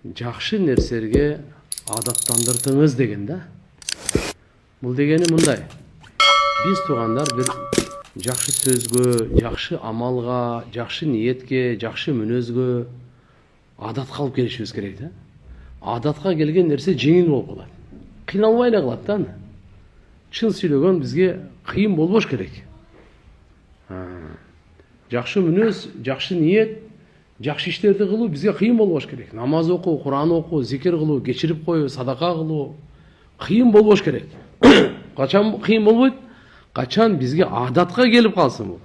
жакшы нерселерге адаттандыртыңыз деген да. Бул дегени мындай. Биз туугандар бир жакшы сөзгө, жакшы амалга, жакшы ниетке, жакшы мүнөзгө адатка алып келишибиз керек да. Адатка келген нерсе жеңил болуп калат. Кыйналбай эле калат да. Чын сүйлөгөн бизге кыйын болбош керек. Жакшы мүнөз, жакшы ниет, жакшы иштерди кылуу бизге кыйын болбош керек. Намаз окуу, Куран окуу, зикир кылуу, кечирип коюу, садака кылуу кыйын болбош керек. Качан кыйын болбойт? Качан бизге адатка келип калсын бул.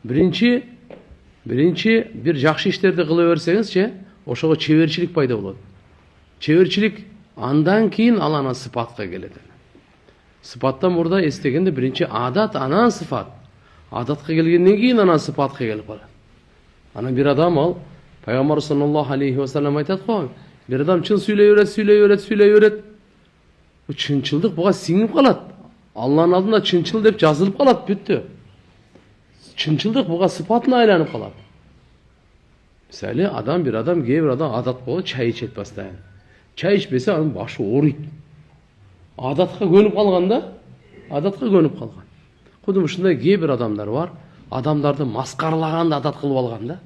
Биринчи бир жакшы иштерди кыла берсеңизчи, ошого чеберчилик пайда болот. Чеберчилик андан кийин ал анан сыпатка келет. Сыпаттан мурда эстегенде биринчи адат, анан сыпат. Адатка келгенден кийин анан сыпатка келип калат. Анан бир адам ал Пайгамбар саллаллаху алейхи ва саллям айтат го, бир адам чын сүйлөй берет. Бу чынчылдык буга сиңип калат. Алланын алдында чынчыл деп жазылып калат, бүттү. Чынчылдык буга сыпатына айланып калат. Мисалы, бир адам адат болуп чай ичет постоянно. Чай ичпесе анын башы ооруйт. Адатка көнүп калган да, адатка көнүп калган. Кудум ушундай бир адамдар бар, адамдарды маскаралаганды адат кылып алган да.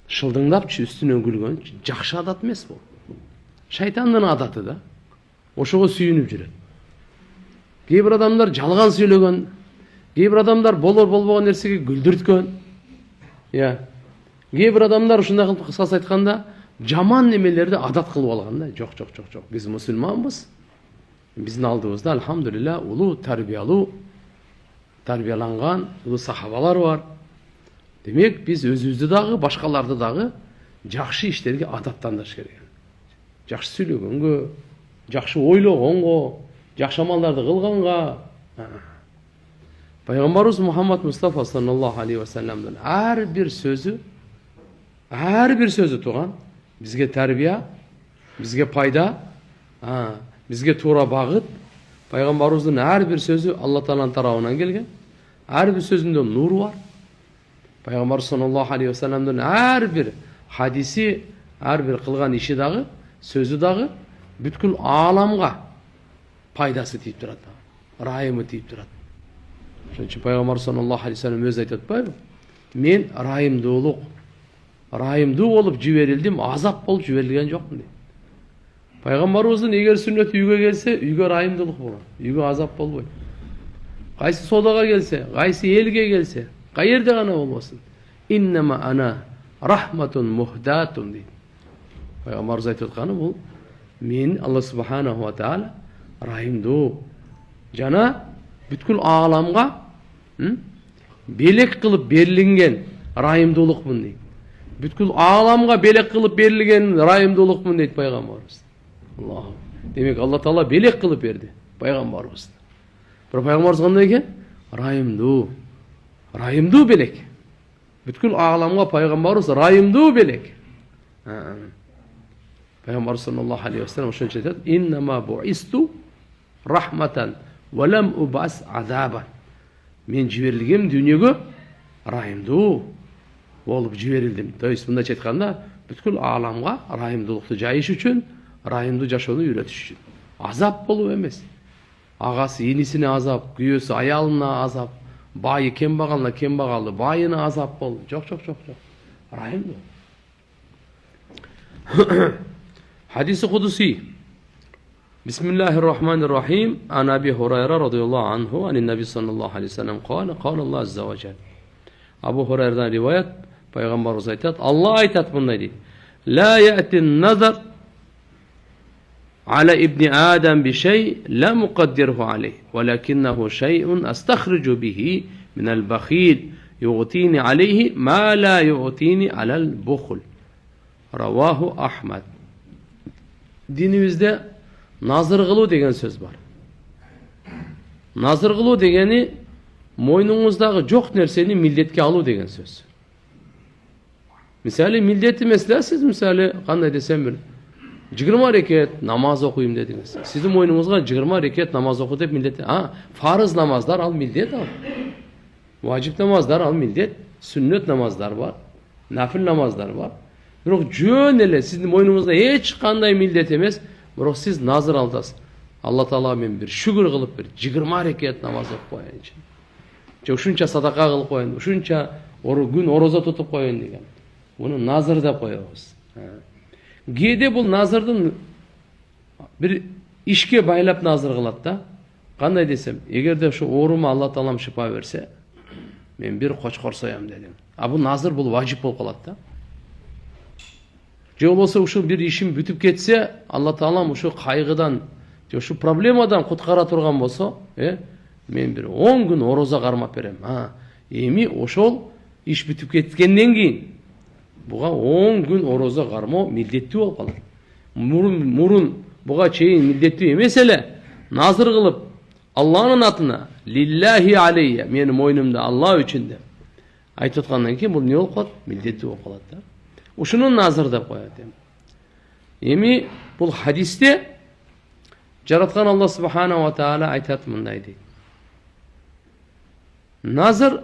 Шылдыңдапчы үстүнөн күлгөн, жакшы адат эмес бул. Шайтандын адаты да. Ошого сүйүнүп жүрөт. Бир адамдар жалган сүйлөгөн, бир адамдар болор болбогон нерсеге күлдүрткөн. Бир адамдар ушундай кылып кыскасы айтканда жаман немелерди адат кылып алган да. Жок. Биз мусулманбыз. Биздин алдыбызда алхамдулилла улуу тарбияланган улуу сахабалар бар. Демек биз өзүбүздү дагы, башкаларды дагы жакшы иштерге адаттандырыш керек. Жакшы сүйлөгөнгө, жакшы ойлогонго, жакшы амалдарды кылганга. Пайгамбарыбыз Мухаммад Мустафа саллаллаху алейхи ва салламдын ар бир сөзү туган бизге тарбия, бизге пайда, бизге туура багыт. Пайгамбарыбыздын ар бир сөзү Алла Тааланын тарабынан келген. Ар бир сөзүндө нур бар. Пайгамбар саллаллаху алейхи ва салламдын ар бир хадиси, ар бир кылган иши дагы, сөзү дагы бүткүл ааламга пайдасы тийип турат. Райымы тийип турат. Ошон үчүн Пайгамбар саллаллаху алейхи ва саллям өзү айтып атпайбы? Мен райымдуу болуп жиберилдим, азап болуп жиберилген жокмун дейт. Пайгамбарыбыздын эгер сүннөтү үйгө келсе, үйгө райымдуулук болот, үйгө азап болбойт. Кайсы содага келсе, кайсы элге келсе, каерде гана болбосун. Иннама ана рахматун мухдатун дейт. Пайгамбарыбыз айтып атканы бул мен Алла субханаху ва таала райымдуу жана бүткүл ааламга белек кылып берилген райымдуулукмун дейт. Бүткүл ааламга белек кылып берилген райымдуулукмун дейт пайгамбарыбыз. Аллах. Демек Алла Таала белек кылып берди пайгамбарыбызды. Бирок пайгамбарыбыз кандай экен? Райымдуу белек. Бүткүл ааламга пайгамбарыбыз райымдуу белек. Пайгамбар саллаллаху алейхи ва саллям ошончо айтат: "Иннама буисту рахматан ва лам убас азабан." Мен жиберилгем дүйнөгө райымдуу болуп жиберилдим. То есть мындайча айтканда, бүткүл ааламга райымдуулукту жайыш үчүн, райымдуу жашоону үйрөтүш үчүн. Азап болуп эмес. Агасы инисине азап, күйөөсү аялына азап, байы кембагалына кембагалды, байына азап болду. Жок. Райымдуу. Хадиси кудуси. Бисмиллахир-рахманир-рахим. Ан Аби Хурайра радıyallahu anhu an Nabi sallallahu aleyhi ve sellem qala Allah azza ve celle. Abu Hurayradan rivayet, Peygamberimiz aytat, Allah aytat bunday deydi. La ya'tin nazar ala ibni Adam bi şey la muqaddirhu aleyh, velakinnehu şey'un astakhricu bihi minel bakhil yu'tini aleyhi ma la yu'tini alel bukhul. Ravahu Ahmed. Dinimizde nazır kılуу деген söz var. Nazır kılуу degeni moynunuzдағы жоқ нәрсені милдетке алу деген сөз. Misali millet mesela siz misali qanday desem bir 20 reket namaz okuyayım dediniz. Sizin moynunuzga 20 reket namaz oku deb millet. Farız namazlar al millet al. Vacip namazlar al millet. Sünnet namazlar var. Nafil namazlar var. Бирок жөн эле сиздин мойнуңузда эч кандай милдет эмес, бирок сиз назыр алдасыз. Алла Таала мен бир шүгүр кылып бир 20 рекет намаз окуп коеюнчу. Же ушунча садака кылып коеюн, ушунча күн орозо тутуп коеюн деген. Муну назыр деп коебуз. Кээде бул назырдын бир ишке байлап назыр кылат да. Кандай десем, эгерде ушу оорума Алла Таалам шифа берсе, мен бир кочкор соям дедим. Бул назыр бул важип болуп калат да. Же болбосо ушу бир ишим бүтүп кетсе, Алла Таалам ушу кайгыдан, же ушу проблемадан куткара турган болсо, мен бир 10 күн орозо кармап берем. Эми ошол иш бүтүп кеткенден кийин буга 10 күн орозо кармоо милдеттүү болуп калат. Мурун буга чейин милдеттүү эмес эле назыр кылып Алланын атына лиллахи алейя, менин мойнумда Алла үчүн деп айтып аткандан кийин бул эмне болуп калат? Милдеттүү болуп калат да. Ушуну назыр деп коет. Эми бул хадисте жараткан Алла субхана ва таала айтат мындай дейт. Назыр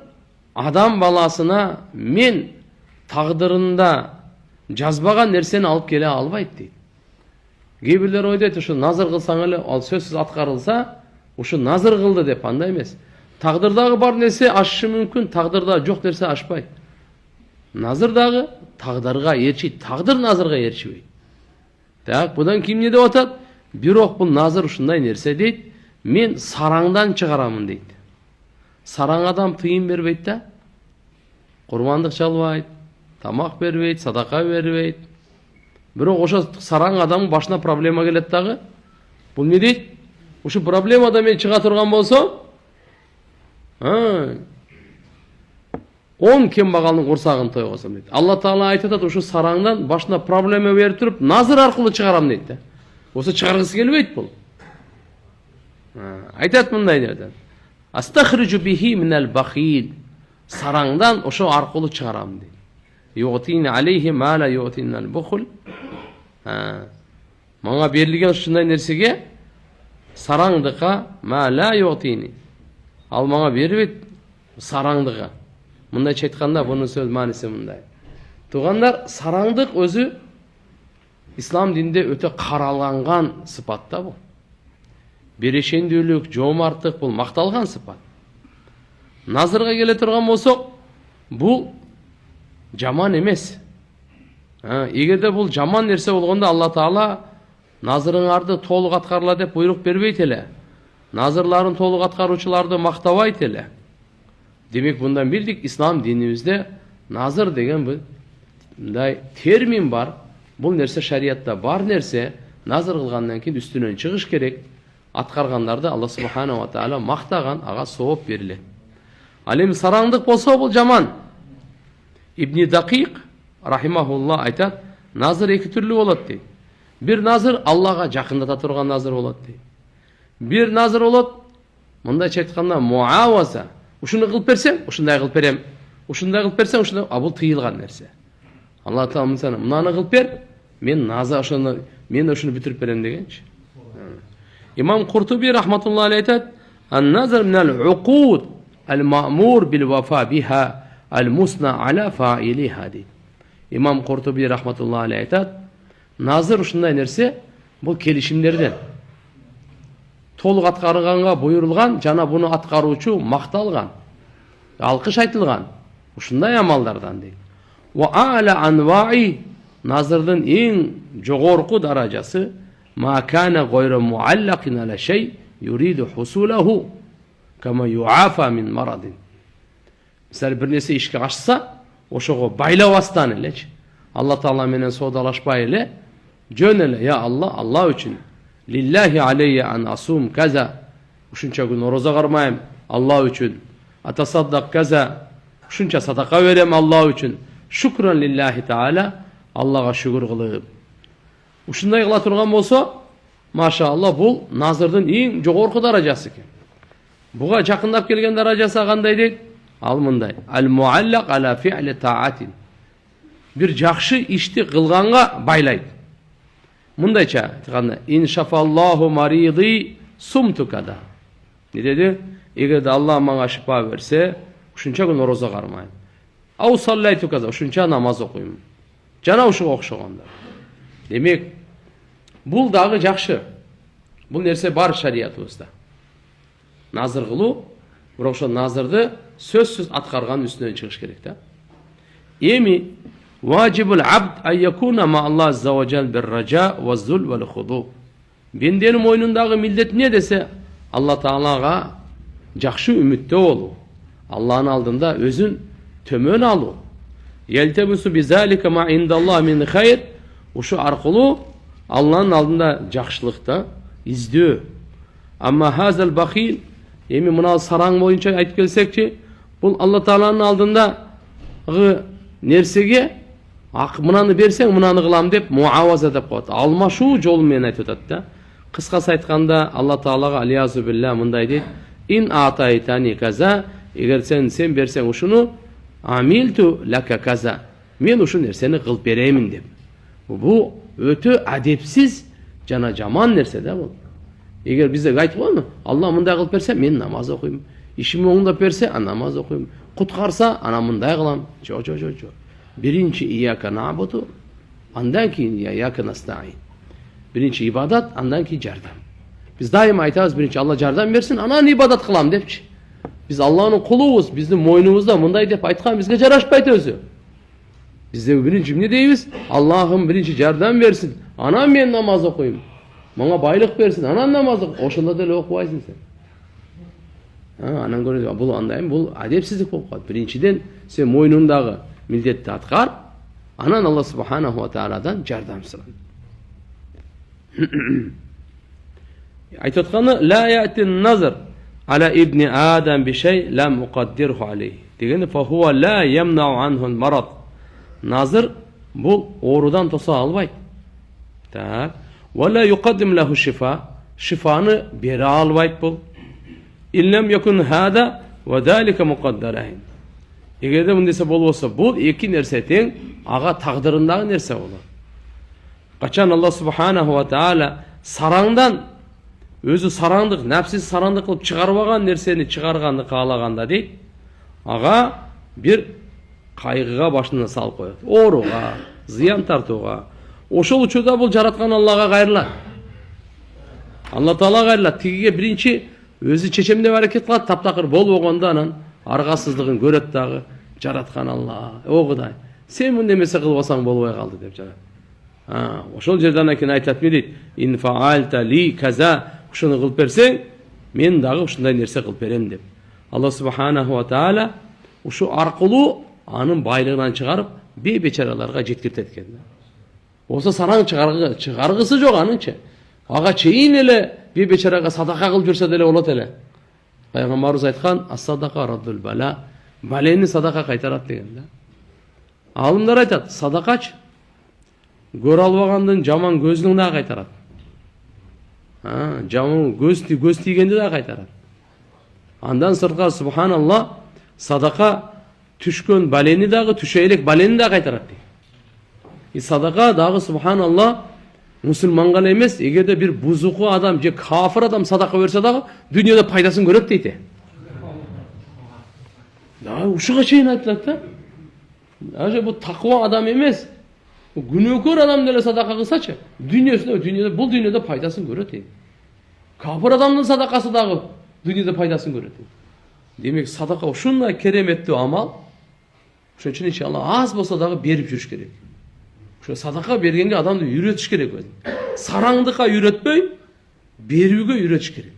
адам баласына мен тагдырында жазбаган нерсени алып келе албайт дейт. Кээ бирлер ойдойт, ушу назыр кылсаң эле ал сөзсүз аткарылса, ушу назыр кылды деп, андай эмес. Тагдырдагы бар нерсе ашышы мүмкүн, тагдырда жок нерсе ашпайт. Назыр дагы тагдырга ээрчийт, тагдыр назырга ээрчибейт. Так, будан ким эмне деп атат? Бирок бул назыр ушундай нерсе дейт, мен сараңдан чыгарамын дейт. Сараң адам тыйын бербейт да, курмандык чалбайт, тамак бербейт, садака бербейт. Бирок ошо сараң адамдын башына проблема келет дагы. Бул эмне дейт? Ушу проблемадан мен чыга турган болсом, 10 кембагалдын курсагын тойгосом дейт. Алла Таала айтат, ушу сараңдан башына проблема берип туруп, назыр аркылуу чыгарам дейт да. Болсо чыгаргысы келбейт бул. Айтат мындай деп атат. Астахриджу бихи минал бахил. Сараңдан ошо аркылуу чыгарам дейт. Югтин алейхи ма ла югтинал бухул. Мага берилген ушундай нерсеге сараңдыкка ма ла югтини. Ал мага бербейт сараңдыга. Мындайча айтканда бунун сөз мааниси мындай. Туугандар, сараңдык өзү ислам дининде өтө каралган сыпат да бул. Берешендүүлүк, жоомарттык бул макталган сыпат. Назырга келе турган болсок, бул жаман эмес. Эгерде бул жаман нерсе болгондо Алла Таала назырыңарды толук аткарла деп буйрук бербейт эле. Назырларын толук аткаруучуларды мактабайт эле. Демек мындан билдик, ислам динибизде назыр деген мындай термин бар. Бул нерсе шариятта бар нерсе, назыр кылгандан кийин үстүнөн чыгыш керек. Аткаргандарды Алла субхана ва таала мактаган, ага сооп берилет. Ал эми сараңдык болсо бул жаман. Ибн Дакик рахимахулла айтат, назыр эки түрлүү болот дейт. Бир назыр Аллага жакындата турган назыр болот дейт. Бир назыр болот, мындайча айтканда муаваза. Ушуну кылып берсең, ушундай кылып берем. Ушундай кылып берсең, ушундай, бул тыйылган нерсе. Алла Таала мынаны кылып бер, мен наза ошону бүтүрүп берем дегенчи. Имам Куртуби рахматуллахи алейхи айтат: "Ан-назр минал уқуд ал-маъмур бил-вафа биха ал-мусна аля фаилиха." Имам Куртуби рахматуллахи алейхи айтат: "Назыр ушундай нерсе, бул келишимдерден. Толук аткарганга буйрулган, жана буну аткаруучу макталган, алкыш айтылган ушундай амалдардан" дейт. Wa a'la anwa'i, nazırın en jogorku darajası ma kana gayru muallaqin ala şey yuridu husulahu kama yu'afa min maradin. Misal bir nesi işke açsa oşogo baylavastan eleç. Allah Taala menen sodalaşpay ele jön ele, ya Allah, Allah üçün lillahi aleyye an asum kaza, uşunça gün oroza karmayım Allah üçün, atasaddaq kaza, uşunça sadaka verem Allah üçün, şükran lillahi Teala, Allah'a şükür kılıp. Uşunday kıla turgan bolsa, maşallah bul nazırdın en jogorku darajası ki. Buga jakındap kelgen darajası kандай deyt? Al mınday. Al muallaq ala fi'li ta'atin. Bir jakşı işti kılganga baylayt. Mındayça aytkanda inşafallahu maridi sumtu kada. Ne dedi? Egerde Allah manga şifa verse, uşunça gün oroza karmayın. Au sallaytu kaza, uşunça namaz okuyum. жана ушуга окшогондор. Демек, бул дагы жакшы. Бул нерсе бар шариятыбызда. Назыр кылуу, бирок ошо назырды сөзсүз аткарган үстүнөн чыгыш керек да. Эми ваджибул абд ан якуна ма Аллах азза ва жал бир ража ва зул ва худу. Бенденин мойнундагы милдет не десе, Алла Таалага жакшы үмүттө болуу, Алланын алдында өзүн төмөн алуу. Елтебусу бизалика ма индаллах мин хайр. Ушу аркылуу Алланын алдында жакшылыкта издөө. Амма хазал бахил, эми мына сараң боюнча айтып келсекчи, бул Алла Тааланын алдындагы нерсеге мынаны берсең мынаны кылам деп муаваза деп коет. Алмашуу жолу менен айтып атат да. Кыскасы айтканда Алла Таалага алиязу билля мындай дейт: ин атайтани каза, эгер сен берсең ушуну, амилту лака каза, мен ушу нерсени кылып беремин деп. Бу өтө адепсиз жана жаман нерсе да бул. Эгер бизге айтып койну, Алла мындай кылып берсе, мен намаз окуйм. Ишим оңдоп берсе, намаз окуйм. Куткарса, ана мындай кылам. Жо. Биринчи ияка набуду, андан кийин ияка настаин. Биринчи ибадат, андан кийин жардам. Биз дайыма айтабыз, биринчи Алла жардам берсин, анан ибадат кылам депчи. Биз Алланын кулубуз, биздин мойнубузда мындай деп айткан бизге жарашпайт өзү. Бизде биринчи эмне дейбиз? Аллахым биринчи жардам берсин, анан мен намаз окуйм. Мага байлык берсин, анан намаз окуйм. Ошондо деле окубайсың сен. Анан көрөсүң, бул андай, бул адепсиздик болуп калат. Биринчиден сен мойнуңдагы милдетти аткар, анан Алла субханаху ва тааладан жардам суран. Айтып атканы ла я'тин назр ala ibni Adam bir şey lam uqaddirhu aleyh. Degeni fa huwa la yamna'u anhu marad. Nazır bul orudan tosa albayt. Tak. Ve la yuqaddim lahu şifa. Şifanı beri albayt bul. İllem yakun hada ve zalika muqaddarayn. Eger de bundaysa bolbosa bul iki nerse teң aga taqdırındağı nerse olur. Kaçan Allah subhanahu wa taala sarаңдан өзі сараңдық, нәпсіз сараңдық қылып шығарбаған нәрсені шығарғанды қалағанда дейді, аға бір қайғыға башына салып қояды. Оруға, зиян тартуға. Ошол учурда бұл жаратқан Аллаға қайрылады. Алла Таала қайрылады. Тигіге бірінші өзі чечемдеп әрекет қылады, таптақыр бол болғанда анан арғасыздығын көреді дағы жаратқан Алла. О Құдай, сен мұндай емесе қылып алсаң болбай қалды деп жарат. Ошол жерден кейін айтады ме дейді, ин фаалта ли каза, ушуну кылып берсең, мен дагы ушундай нерсе кылып берем деп. Алла субханаху ва таала ушу аркылуу анын байлыгынан чыгарып, бейбечараларга жеткиртет экен. Болсо сараң чыгаргысы жок аныңчы. Ага чейин эле бейбечарага садака кылып жүрсө деле болот эле. Пайгамбарыбыз айткан, ас-садака раддул бала, балени садака кайтарат деген да. Алымдар айтат, садакачы көрө албагандын жаман көзүнүн да кайтарат. Жаман көз тийгенди да кайтарат. Андан сыртка субханалла садака түшкөн балени дагы, түшө элек балени да кайтарат дейт. И садака дагы субханалла мусулманга эмес, эгерде бир бузуку адам же кафир адам садака берсе дагы дүйнөдө пайдасын көрөт дейт. Да, ушуга чейин айтылат да. Аже бу таква адам эмес. Günükör adam dele sadaka kılsaçı, bul dünyada paydasını görüyor. Kafir adamın sadakası dağı dünyada paydasını görüyor. Demek sadaka o şunla keremetli amal, şunun için inşallah az bolsa dağı berip жүрüş gerek. Şu sadaka bergenge adamды үйрөтүш gerek. Sarаңдыкка үйрөтпөй, берүүгө үйрөтүш gerek.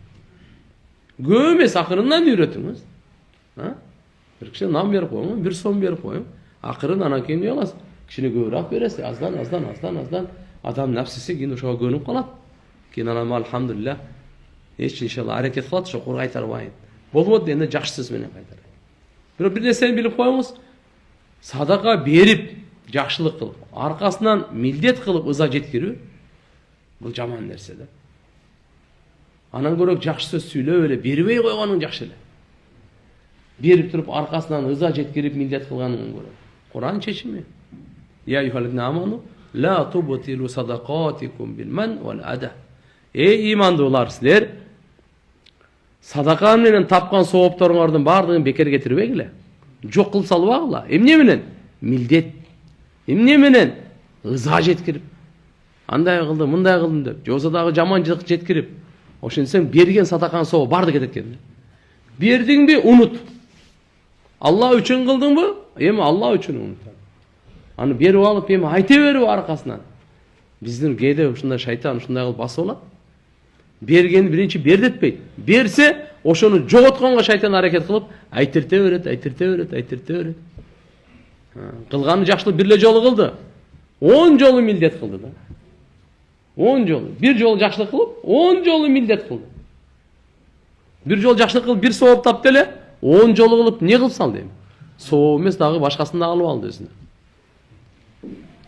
Көп эмес, акырынан үйрөтүңүз. Bir kişi nam berip koyun, bir son berip koyun. Akırın anan keyin uyalасың. Kişini göğrak veresi, azdan. Adam nefsisi yine şoğa gönüp kalat. Keyin anam alhamdulillah. Hiç inşallah hareket kılat, şokur kaytarmayın. Bolmadı deyende jakşısız menen kaytarayın. Bir de sen bilip koyunuz, sadaka berip, jakşılık kılıp, arkasından mildet kılıp ıza jetkiriyor. Bu jaman nerse de. Anan görök jakşı söz söylöp öyle beribey koyganın jakşı ele. Berip turup arkasından ıza jetkirip mildet kılganın görök. Kur'an çeşimi. Ya eyyuhellezine amanu la tubtilu sadaqatikum bil man vel ada. Ey imandılar sizler, sadaka menен tapkan sowaptoruңардын бардыгын бекер кетирбегиле. Жок кылып салбагыла. Эмне менен? Милдет. Эмне менен? ыза жеткирип, андай кылдым, мындай кылдым деп, же болбосо дагы жаманчылык жеткирип, ошентсең берген садакаң собо барды кетет экен. Бердиңби, унут. Алла үчүн кылдыңбы? Эми Алла үчүн унут. Аны берип алып, эми айта берип аркасынан. Биздин кээде ушундай шайтан ушундай кылып басып алат. Бергени биринчи бердетпейт. Берсе, ошону жоготконго шайтан аракет кылып, айтырта берет. Кылганы жакшылык бир эле жолу кылды. 10 жолу милдет кылды да. 10 жолу. Бир жолу жакшылык кылып, 10 жолу милдет кылды. Бир жолу жакшылык кылып, бир сооп тапты эле, 10 жолу кылып не кылып салды эми? Сооп эмес, дагы башкасын да алып алды өзүнө.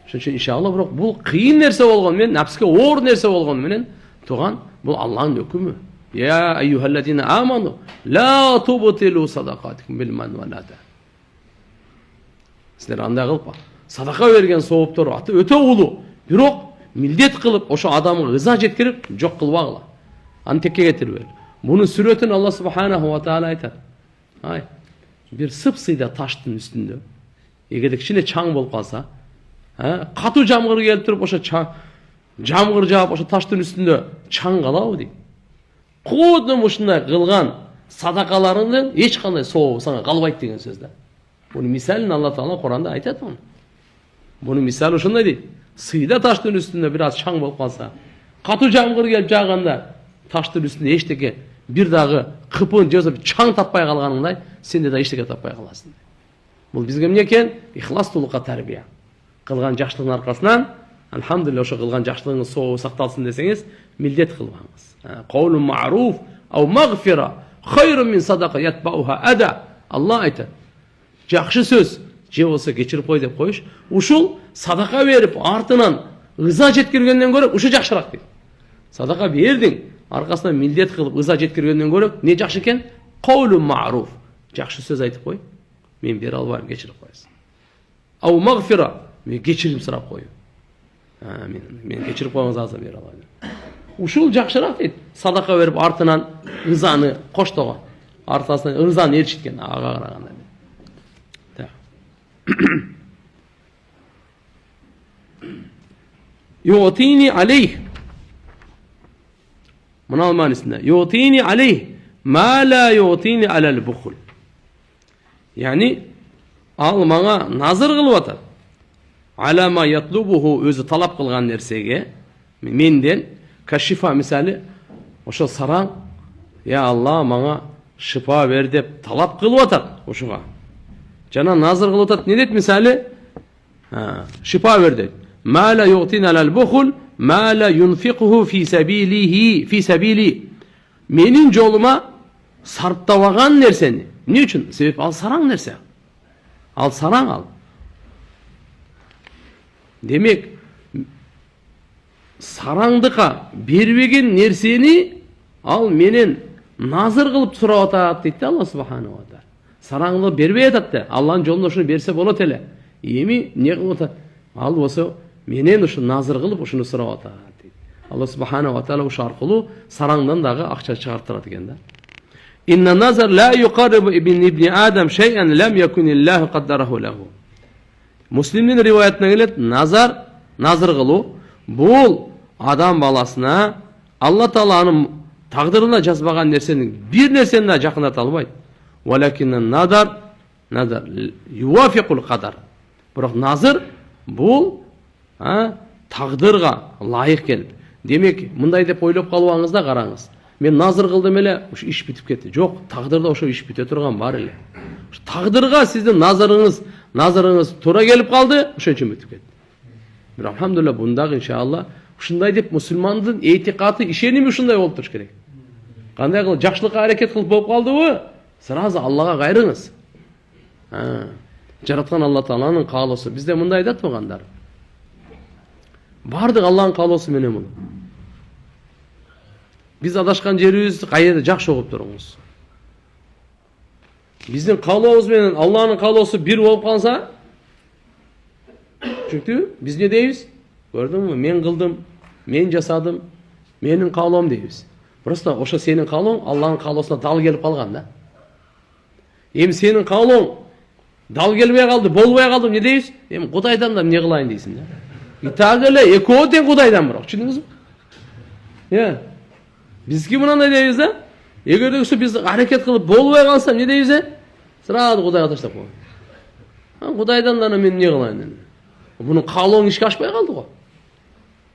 Ошон үчүн иншалла, бирок бул кыйын нерсе болгону менен, напске оор нерсе болгону менен, туган бул Аллахтын өкүмү. Я айюхаллазина аману ла тубтилу садакатикум бил манни вал ада. Силер андай кылып, садака берген сооптор аты өтө улуу, бирок милдет кылып, ошо адамга ыза жеткирип, жок кылбагыла. Аны текке кетирбейли. Мунун сүрөтүн Алла субханаху ва таала айтат. Ай, бир сыпсыйда таштын үстүндө, эгерде кичине чаң болуп калса, катуу жамгыр келип туруп, ошо жамгыр жаап, ошо таштын үстүндө чаң калабы дейт. Кудум ушундай кылган садакаларыңдын эч кандай сообу сага калбайт деген сөз да. Мунун мисалын Алла Таала Куранда айтат муну. Мунун мисалы ушундай дейт. Сыйда таштын үстүндө бир аз чаң болуп калса, катуу жамгыр келип жааганда таштын үстүндө эчтеке бир дагы кыпын же болбосо чаң таппай калганыңдай, сенде да эчтеке таппай каласың. Бул бизге эмне экен? Ихластуулукка тарбия. Кылган жакшылыктын аркасынан, алхамдулилля, ошо кылган жакшылыгыңыз сообу сакталсын десеңиз, милдет кылбаңыз. Каулун ма'руф ау магфира хайрун мин садака ятбауха ада. Алла айтат. Жакшы сөз же болсо кечирип кой деп коюш, ушул садака берип артынан ыза жеткиргенден көрө ушу жакшыраак дейт. Садака бердиң, аркасынан милдет кылып ыза жеткиргенден көрө не жакшы экен? Каулун ма'руф. Жакшы сөз айтып кой. Мен бере албайм, кечирип коесуң. Ау магфира, мен кечирим сурап коюм. Мен кечирип коюңуз азыр бере алайын. Ушул жакшыраак дейт. Садака берип артынан ызаны коштогон. Артасынан ызаны ээрчиткен ага караганда. Yu'tini aleyh. Mına manasında. Yu'tini aleyh ma la yu'tini alal bukhul. Yani al manga nazır kılıp atar. Ala ma yatlubuhu, özü talap kılgan nersege menden kaşifa misali oşo saran, ya Allah manga şifa ver dep talap kılıp atar oşuga. Jana nazır kılıp atar. Ne deyt misali? Şifa ver deyt. Ma la yu'tina alal bukhul ma la yunfiquhu fi sabili. Menin joluma sarptabagan nerseni. Ne üçün? Sebep al sarang nerse. Al sarang al. Demek sarаңдыка бербеген нерсени ал менен назыр кылып сурап атат дейт Алла субханаху ва таала. Сараңды бербей атат да, Алланын жолунда ушуну берсе болот эле. Эми не кылып атат? Ал болсо менен ушу назыр кылып ушуну сурап атат дейт. Алла субханаху ва таала ушу аркылуу сараңдан дагы акча чыгартырат экен да. Инна назар ла юқаррибу ибн Адам шай'ан лам якуниллаху қаддараһу лаху. Муслимдин риваятына келет, назар кылуу бул адам баласына Алла Тааланын тагдырына жазбаган нерсенин бир нерсени да жакындата албайт. Валакиннан назар ювафиқул қадар. Бирок назар бул тагдырга лайык келип. Демек, мындай деп ойлоп калбаңыз да, караңыз. Мен назыр кылдым эле, ушу иш бүтүп кетти. Жок, тагдырда ошо иш бүтө турган бар эле. Тагдырга сиздин назарыңыз туура келип калды, ошон үчүн бүтүп кетти. Бирок алхамдулилла, бундагы иншалла ушундай деп мусулмандын этикаты, ишеними ушундай болуп туруш керек. Кандай кылып жакшылыкка аракет кылып болуп калдыбы? Сразу Аллага кайрыңыз. Жараткан Алла Тааланын каалоосу. Бизде мындай айтат туугандар. Бардык Алланын каалоосу менен бул. Biz adашкан жерибизди кайда жакшы угуп туруңуз. Биздин каалообуз менен Алланын каалоосу бир болуп калса, чүнкү биз не дейбиз? Көрдүңбү, мен кылдым, мен жасадым, менин каалоом дейбиз. Просто ошо сенин каалооң Алланын каалоосуна дал келип калган да. Эми сенин каалооң дал келбей калды, болбой калды, не дейбиз? Эми Кудайдан да эмне кылайын дейсиң да. итак эле экөө тең Кудайдан бирок, түшүндүңүзбү? Бизги мынандай дейбиз да. Эгерде ушу биз аракет кылып болбой калса, эмне дейбиз? Сразу Кудайга таштап коебуз. Кудайдан да мен эмне кылайын эми? Мунун каалооң ишке ашпай калды го.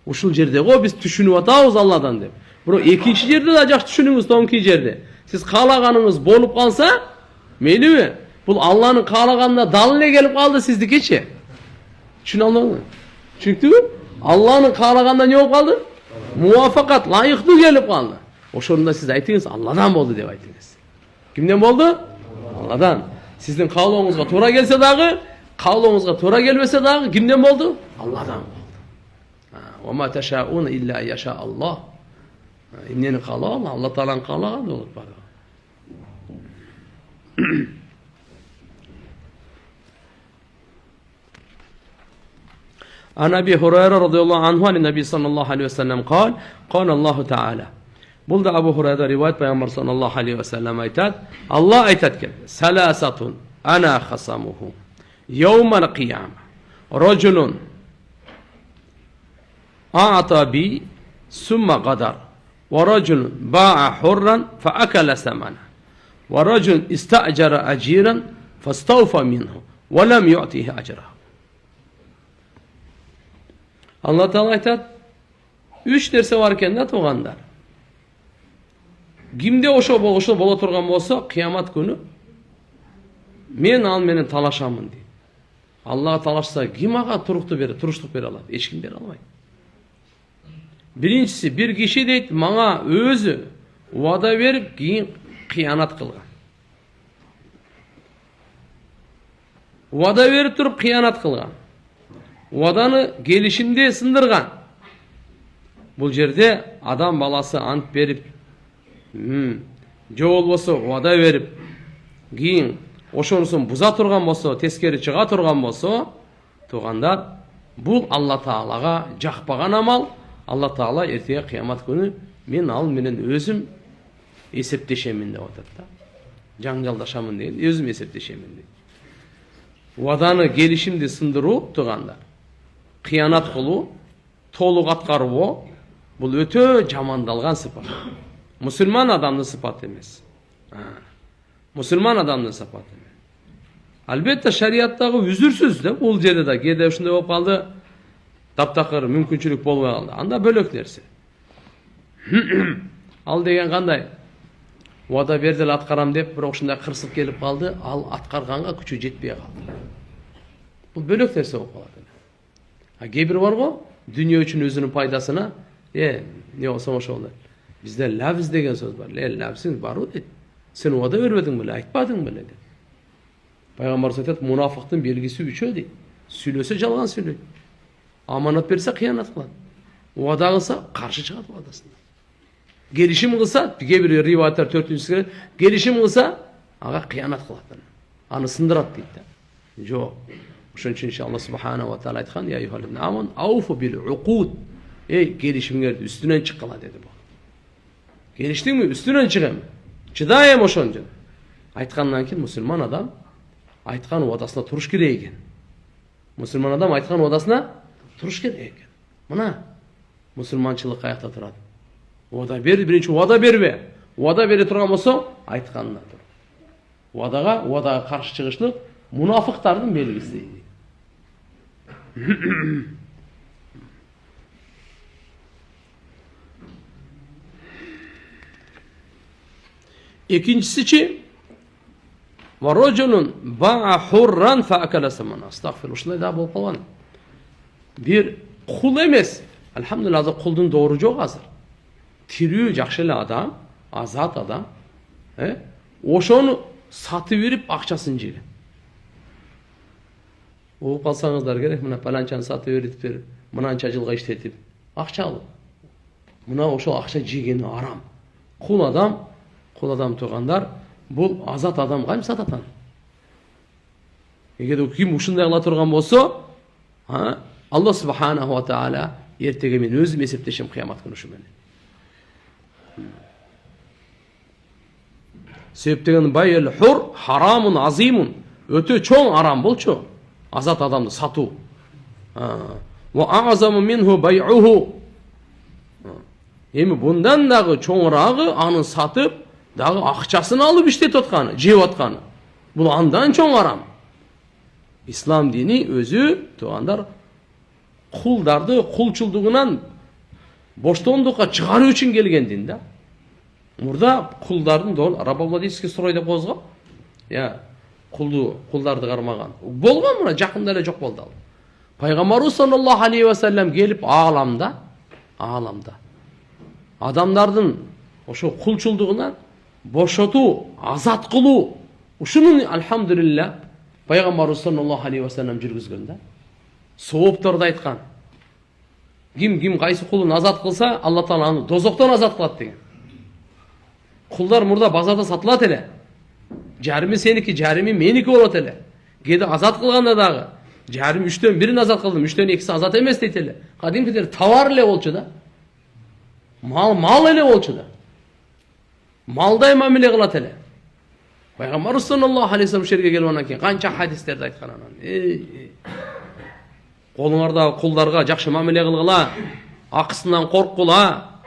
Ушул жерде го биз түшүнүп атабыз Алладан деп. Бирок экинчи жерде да жакшы түшүнүңүз, тоңки жерде. Сиз каалаганыңыз болуп калса, мейлиби? Бул Алланын каалаганына дал эле келип калды сиздикичи. Түшүнө алдыңызбы? Түшүнүктүбү? Алланын каалаганына эмне болуп калды? Мувафакат, лайыктуу келип калды. Ошондо сиз айтыңыз, Алладан болду деп айтыңыз. Кимден болду? Алладан. Сиздин каалооңузга туура келсе дагы, каалооңузга туура келбесе дагы кимден болду? Алладан болду. Ва ма ташауна илля яша Аллах. Эмнени каалоо? Алла Тааланын каалаганы болот баары. عن أبي هريرة رضي الله عنه عن النبي صلى الله عليه وسلم قال قال الله تعالى بلد أبو هريرة رواية بيغمبر صلى الله عليه وسلم أيتات الله أيتات ثلاثة أنا خصمه يوم القيامة رجل أعطى بي ثم غدر ورجل باع حرا فأكل ثمنه ورجل استأجر أجيرا فاستوفى منه ولم يعطيه أجره. Allah Teala aytат, 3 нерсе бар экен да туугандар. Кимде ошо боло турган болсо, кыямат күнү мен ал менен талашамын дейт. Аллага талашса, ким ага туруштук бере алат? Эч ким бере албайт. Биринчиси, бир киши дейт, мага өзү убада берип, кийин кыянат кылган. Убада берип туруп кыянат кылган. Убаданы келишимде сындырган. Бул жерде адам баласы ант берип, жо болбосо убада берип, кийин ошонусун буза турган болсо, тескери чыга турган болсо, туугандар, бул Алла Таалага жакпаган амал. Алла Таала эртеге кыямат күнү мен ал менен өзүм эсептешемин деп атат да. Жаңжалдашамын деген, өзүм эсептешемин дейт. Убаданы келишимди сындыруу, туугандар, кыянат кылуу, толук аткаруу, бул өтө жамандалган сыпат. Мусулман адамдын сыпаты эмес. Мусулман адамдын сыпаты эмес. Албетте шариаттагы үзүрсүз да, бул жерде да кээде ушундай болуп калды. Таптакыр мүмкүнчүлүк болбой калды. Анда бөлөк нерсе. Ал деген кандай? Убада берди эле аткарам деп, бирок ушундай кырсык келип калды, ал аткарганга күчү жетпей калды. Бул бөлөк нерсе болуп калат. Кээ бир бар го, дүйнө үчүн өзүнүн пайдасына, не болсо ошо болот. Бизде лавз деген сөз бар. Лавзың барбы дейт. Сен убада бербедиң беле, айтпадың беле дейт. Пайгамбар айтат, мунафыктын белгиси 3 дейт. Сүйлөсө жалган сүйлөйт. Аманат берсе кыянат кылат. Убада кылса каршы чыгат убадасына. Келишим кылса, кээ бир риваяттар 4-сү келишим кылса, ага кыянат кылат. Аны сындырат дейт да. Жок. Ошон үчүн иншалла субхана ва таала айткан, я юхалибн аман ауфу бил уқуд. Келишимиңерди үстүнөн чыккыла деди бул. Келиштиңби? Үстүнөн чыгам. Чыдайм ошончо. Айткандан кийин мусулман адам айткан убадасына туруш керек экен. Мусулман адам айткан убадасына туруш керек экен. Мына мусулманчылык каякта турат. Убада бер, биринчи убада бербе. Убада бере турган болсо, айтканына тур. Убадага каршы чыгышлык мунафыктардын белгиси. Экинчисичи варожулун баа хурран фаакала самана. Астагфир, ушундай да болуп калган. Бир кул эмес. Алхамдулилlah, азыр кулдун доору жок азыр. Тирүү жакшы эле адам, азат адам, ошону сатып берип акчасын жеген. Угуп калсаңыздар керек, мына паланчаны сатып берип, мынанча жылга иштетип, акча алып. Мына ошол акча жегени арам. Кул адам туугандар, бул азат адам кайм сатат. Эгерде ким ушундай кыла турган болсо, Алла субханаху ва таала эртеге мен өзүм эсептешем кыямат күнү ушу менен. Себеп деген байыл хур харамун азимун. Өтө чоң арам болчу. Азат адамды сатуу. Wa a'zamu minhu bay'uhu. Эми bundan dagı çoğuragı anı satıp dagı akçasını alıp işletip atkany, jep atkany. Bul andan çoğ haram. İslam dini özü tuğandar kuldardı kulçulduğundan boştondukka çıkarı için gelgen din da. Burada kuldardın doğru Arap Vladimir Stroyda bozga. Ya kuldardı karmagan. Bolgan mına jakında ele jok boldu. Peygamberimiz sallallahu aleyhi ve sellem gelip ağlamda adamlardın oşo kulçulduğundan boşotu, azat kılu. Uşunun elhamdülillah Peygamberimiz sallallahu aleyhi ve sellem жүрgүзгөндө. Soğuptorda aytkan. Kim kaysı kulun azat kılsa Allah Teala onu dozoktan azat kılat degen. Kullar murda bazarda satılat ele. Jarimi seniki, jarimi meniki bolat ele. Kede azat kılganda dagı. Jarimi 3'ten 1'ini azat kıldım, 3'ten 2'si azat emes deyt ele. Kadimkiler tavar ele bolçu da. Mal ele bolçu da. Malda mamile kılat ele. Peygamber sallallahu aleyhi ve sellem şerge gelip keyin kança hadislerde aytkan anan. Kolуңарда kullarga жакшы мамиле кылгыла, акысынан корккула,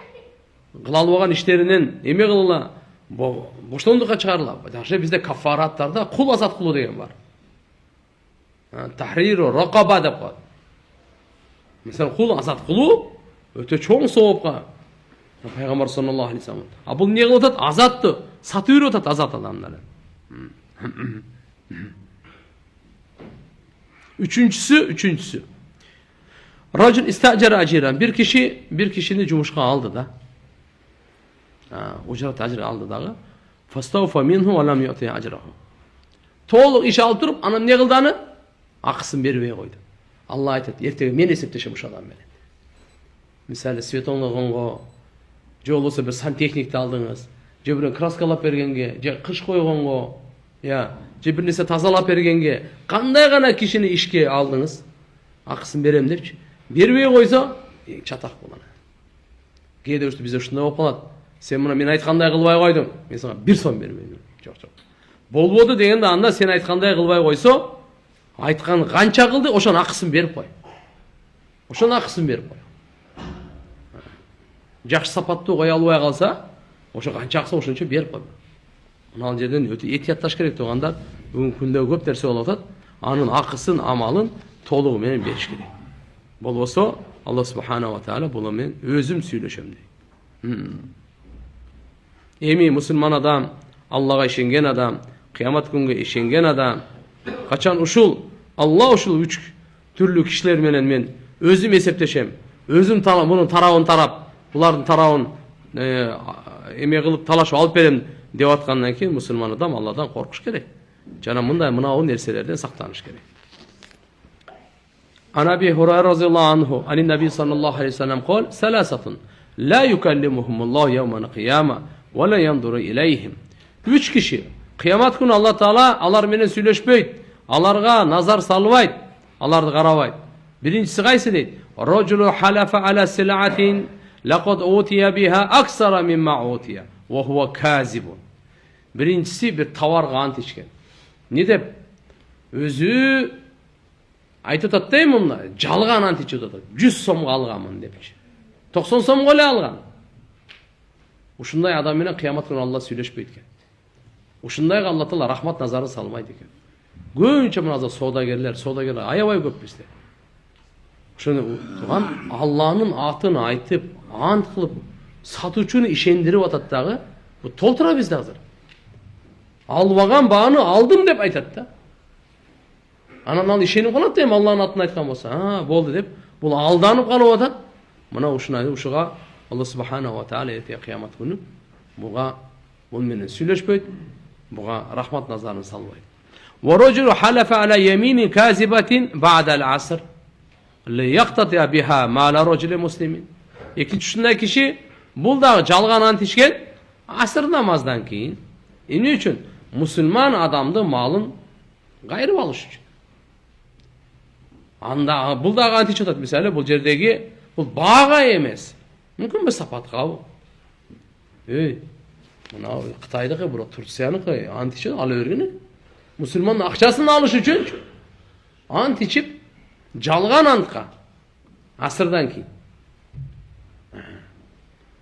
кыла албаган иштеринен эме кылгыла, боштондукка чыгарыла. Жакшы бизде кафараттарда кул азат кылуу деген бар. Tahriru raqaba деп коет. Мисалы кул азат кылуу өтө чоң соопка. Пайгамбар саллаллаху алейхи ва саллям. А бул эмне кылып атат? Азатты сатып үйрөтүп атат азат адамдарды. Üçüncüsü. Racul istacera aciran. Bir kişini cumuşka aldı da. Ucrat acri aldı da. Fastawfa minhu ve lam yu'ti acrahu. To'liq iş alıp turup anam ne kıldığını akısını bermey koydu. Allah aytadi, ertege men esepteşem uşu adam menен. Misali svetonlogонго, же болбосо bir santexnikti aldыңыз, же бирөө красkalap бергенге, же кыш койгонго, же bir нерсе тазалап бергенге, кандай гана кишини ишке алдыңыз, акысын берем депчи. Бербей койсо, чатак болот. Кээде бизде ушундай болуп калат. Сен мына мен айткандай кылбай койдуң, мен сага 1 сом бермейм. Жок. Болбоду дегенде анда сен айткандай кылбай койсо, айткан канча кылды, ошонун акысын берип кой. Жакшы сапаттуу кое албай калса, ошо канча акса ошончо берип кой. Мына жерден өтө этиятташ керек тугандар. Бүгүнкү күндө көп нерсе болуп атат. Анын акысын, амалын толугу менен бериш керек. Болбосо Алла субханаху ва таала буну мен өзүм сүйлөшөм дейт. Эми мусулман адам, Аллага ишенген адам, кыямат күнгө ишенген адам, качан ушул Алла ушул 3 түрлүү кишилер менен мен өзүм эсептешем. Өзүм мунун тарабын тарап, булардын тарабын эме кылып талашып алып берем деп аткандан кийин мусулман адам Алладан коркуш керек. Жана мынау нерселерден сактаныш керек. Анаби Хурайра разıyallahu anhu, ani Nabi sallallahu aleyhi ve sellem kol, selasatun, la yukallimuhumullahu yevmen qiyama, ve la yanduru ileyhim. 3 kişi, kıyamat günü Allah Teala, alar menen süйлөшпөйт, alarga nazar salbayt, alardı karabayt. Birincisi kaysi deyt, rajulu halafa ala sil'atin, laqad utiya biha aksara mimma utiya, ve huve kazibun. Birincisi bir tavarga ant içken. Ne dep? Özü айтып атат да мына жалган ант ичип атат. 100 сомго алганмын депчи. 90 сомго эле алган. Ушундай адам менен кыямат күнү Алла сүйлөшпөйт экен. Ушундайга Алла Таала рахмат назары салмайт экен. Көбүнчө мына содагерлер аябай көп бизде. Ошону туган Алланын атын айтып, ант кылып, сатуучуну ишендирип атат дагы, бу толтура бизде азыр. Албаган бааны алдым деп айтат да. Анан ал ишенип калат дейм Алланын атын айткан болсо. Болду деп, бул алданып калып атат. Мына ушуга Алла субханаху ва таала эрте кыямат күнү бул менен сүйлөшпөйт, буга рахмат назарын салбайт. Ва рajulu halafa ala yaminin kazibatin ba'da al-asr li yaqtati biha ma'la rajuli muslimin. Экинчи ушундай киши бул дагы жалган ант ичкен асыр намаздан кийин эмне үчүн? Мусулман адамдын малын кайрып алыш үчүн. Анда бул дагы ант ичип атат. Мисалы бул жердеги бул бага эмес. Мүмкүн бир сапаткабы? Мына Кытайдыкы, бирок Турцияныкы ант ичип ала бергени. Мусулмандын акчасын алыш үчүн ант ичип жалган антка Asырдан кейін.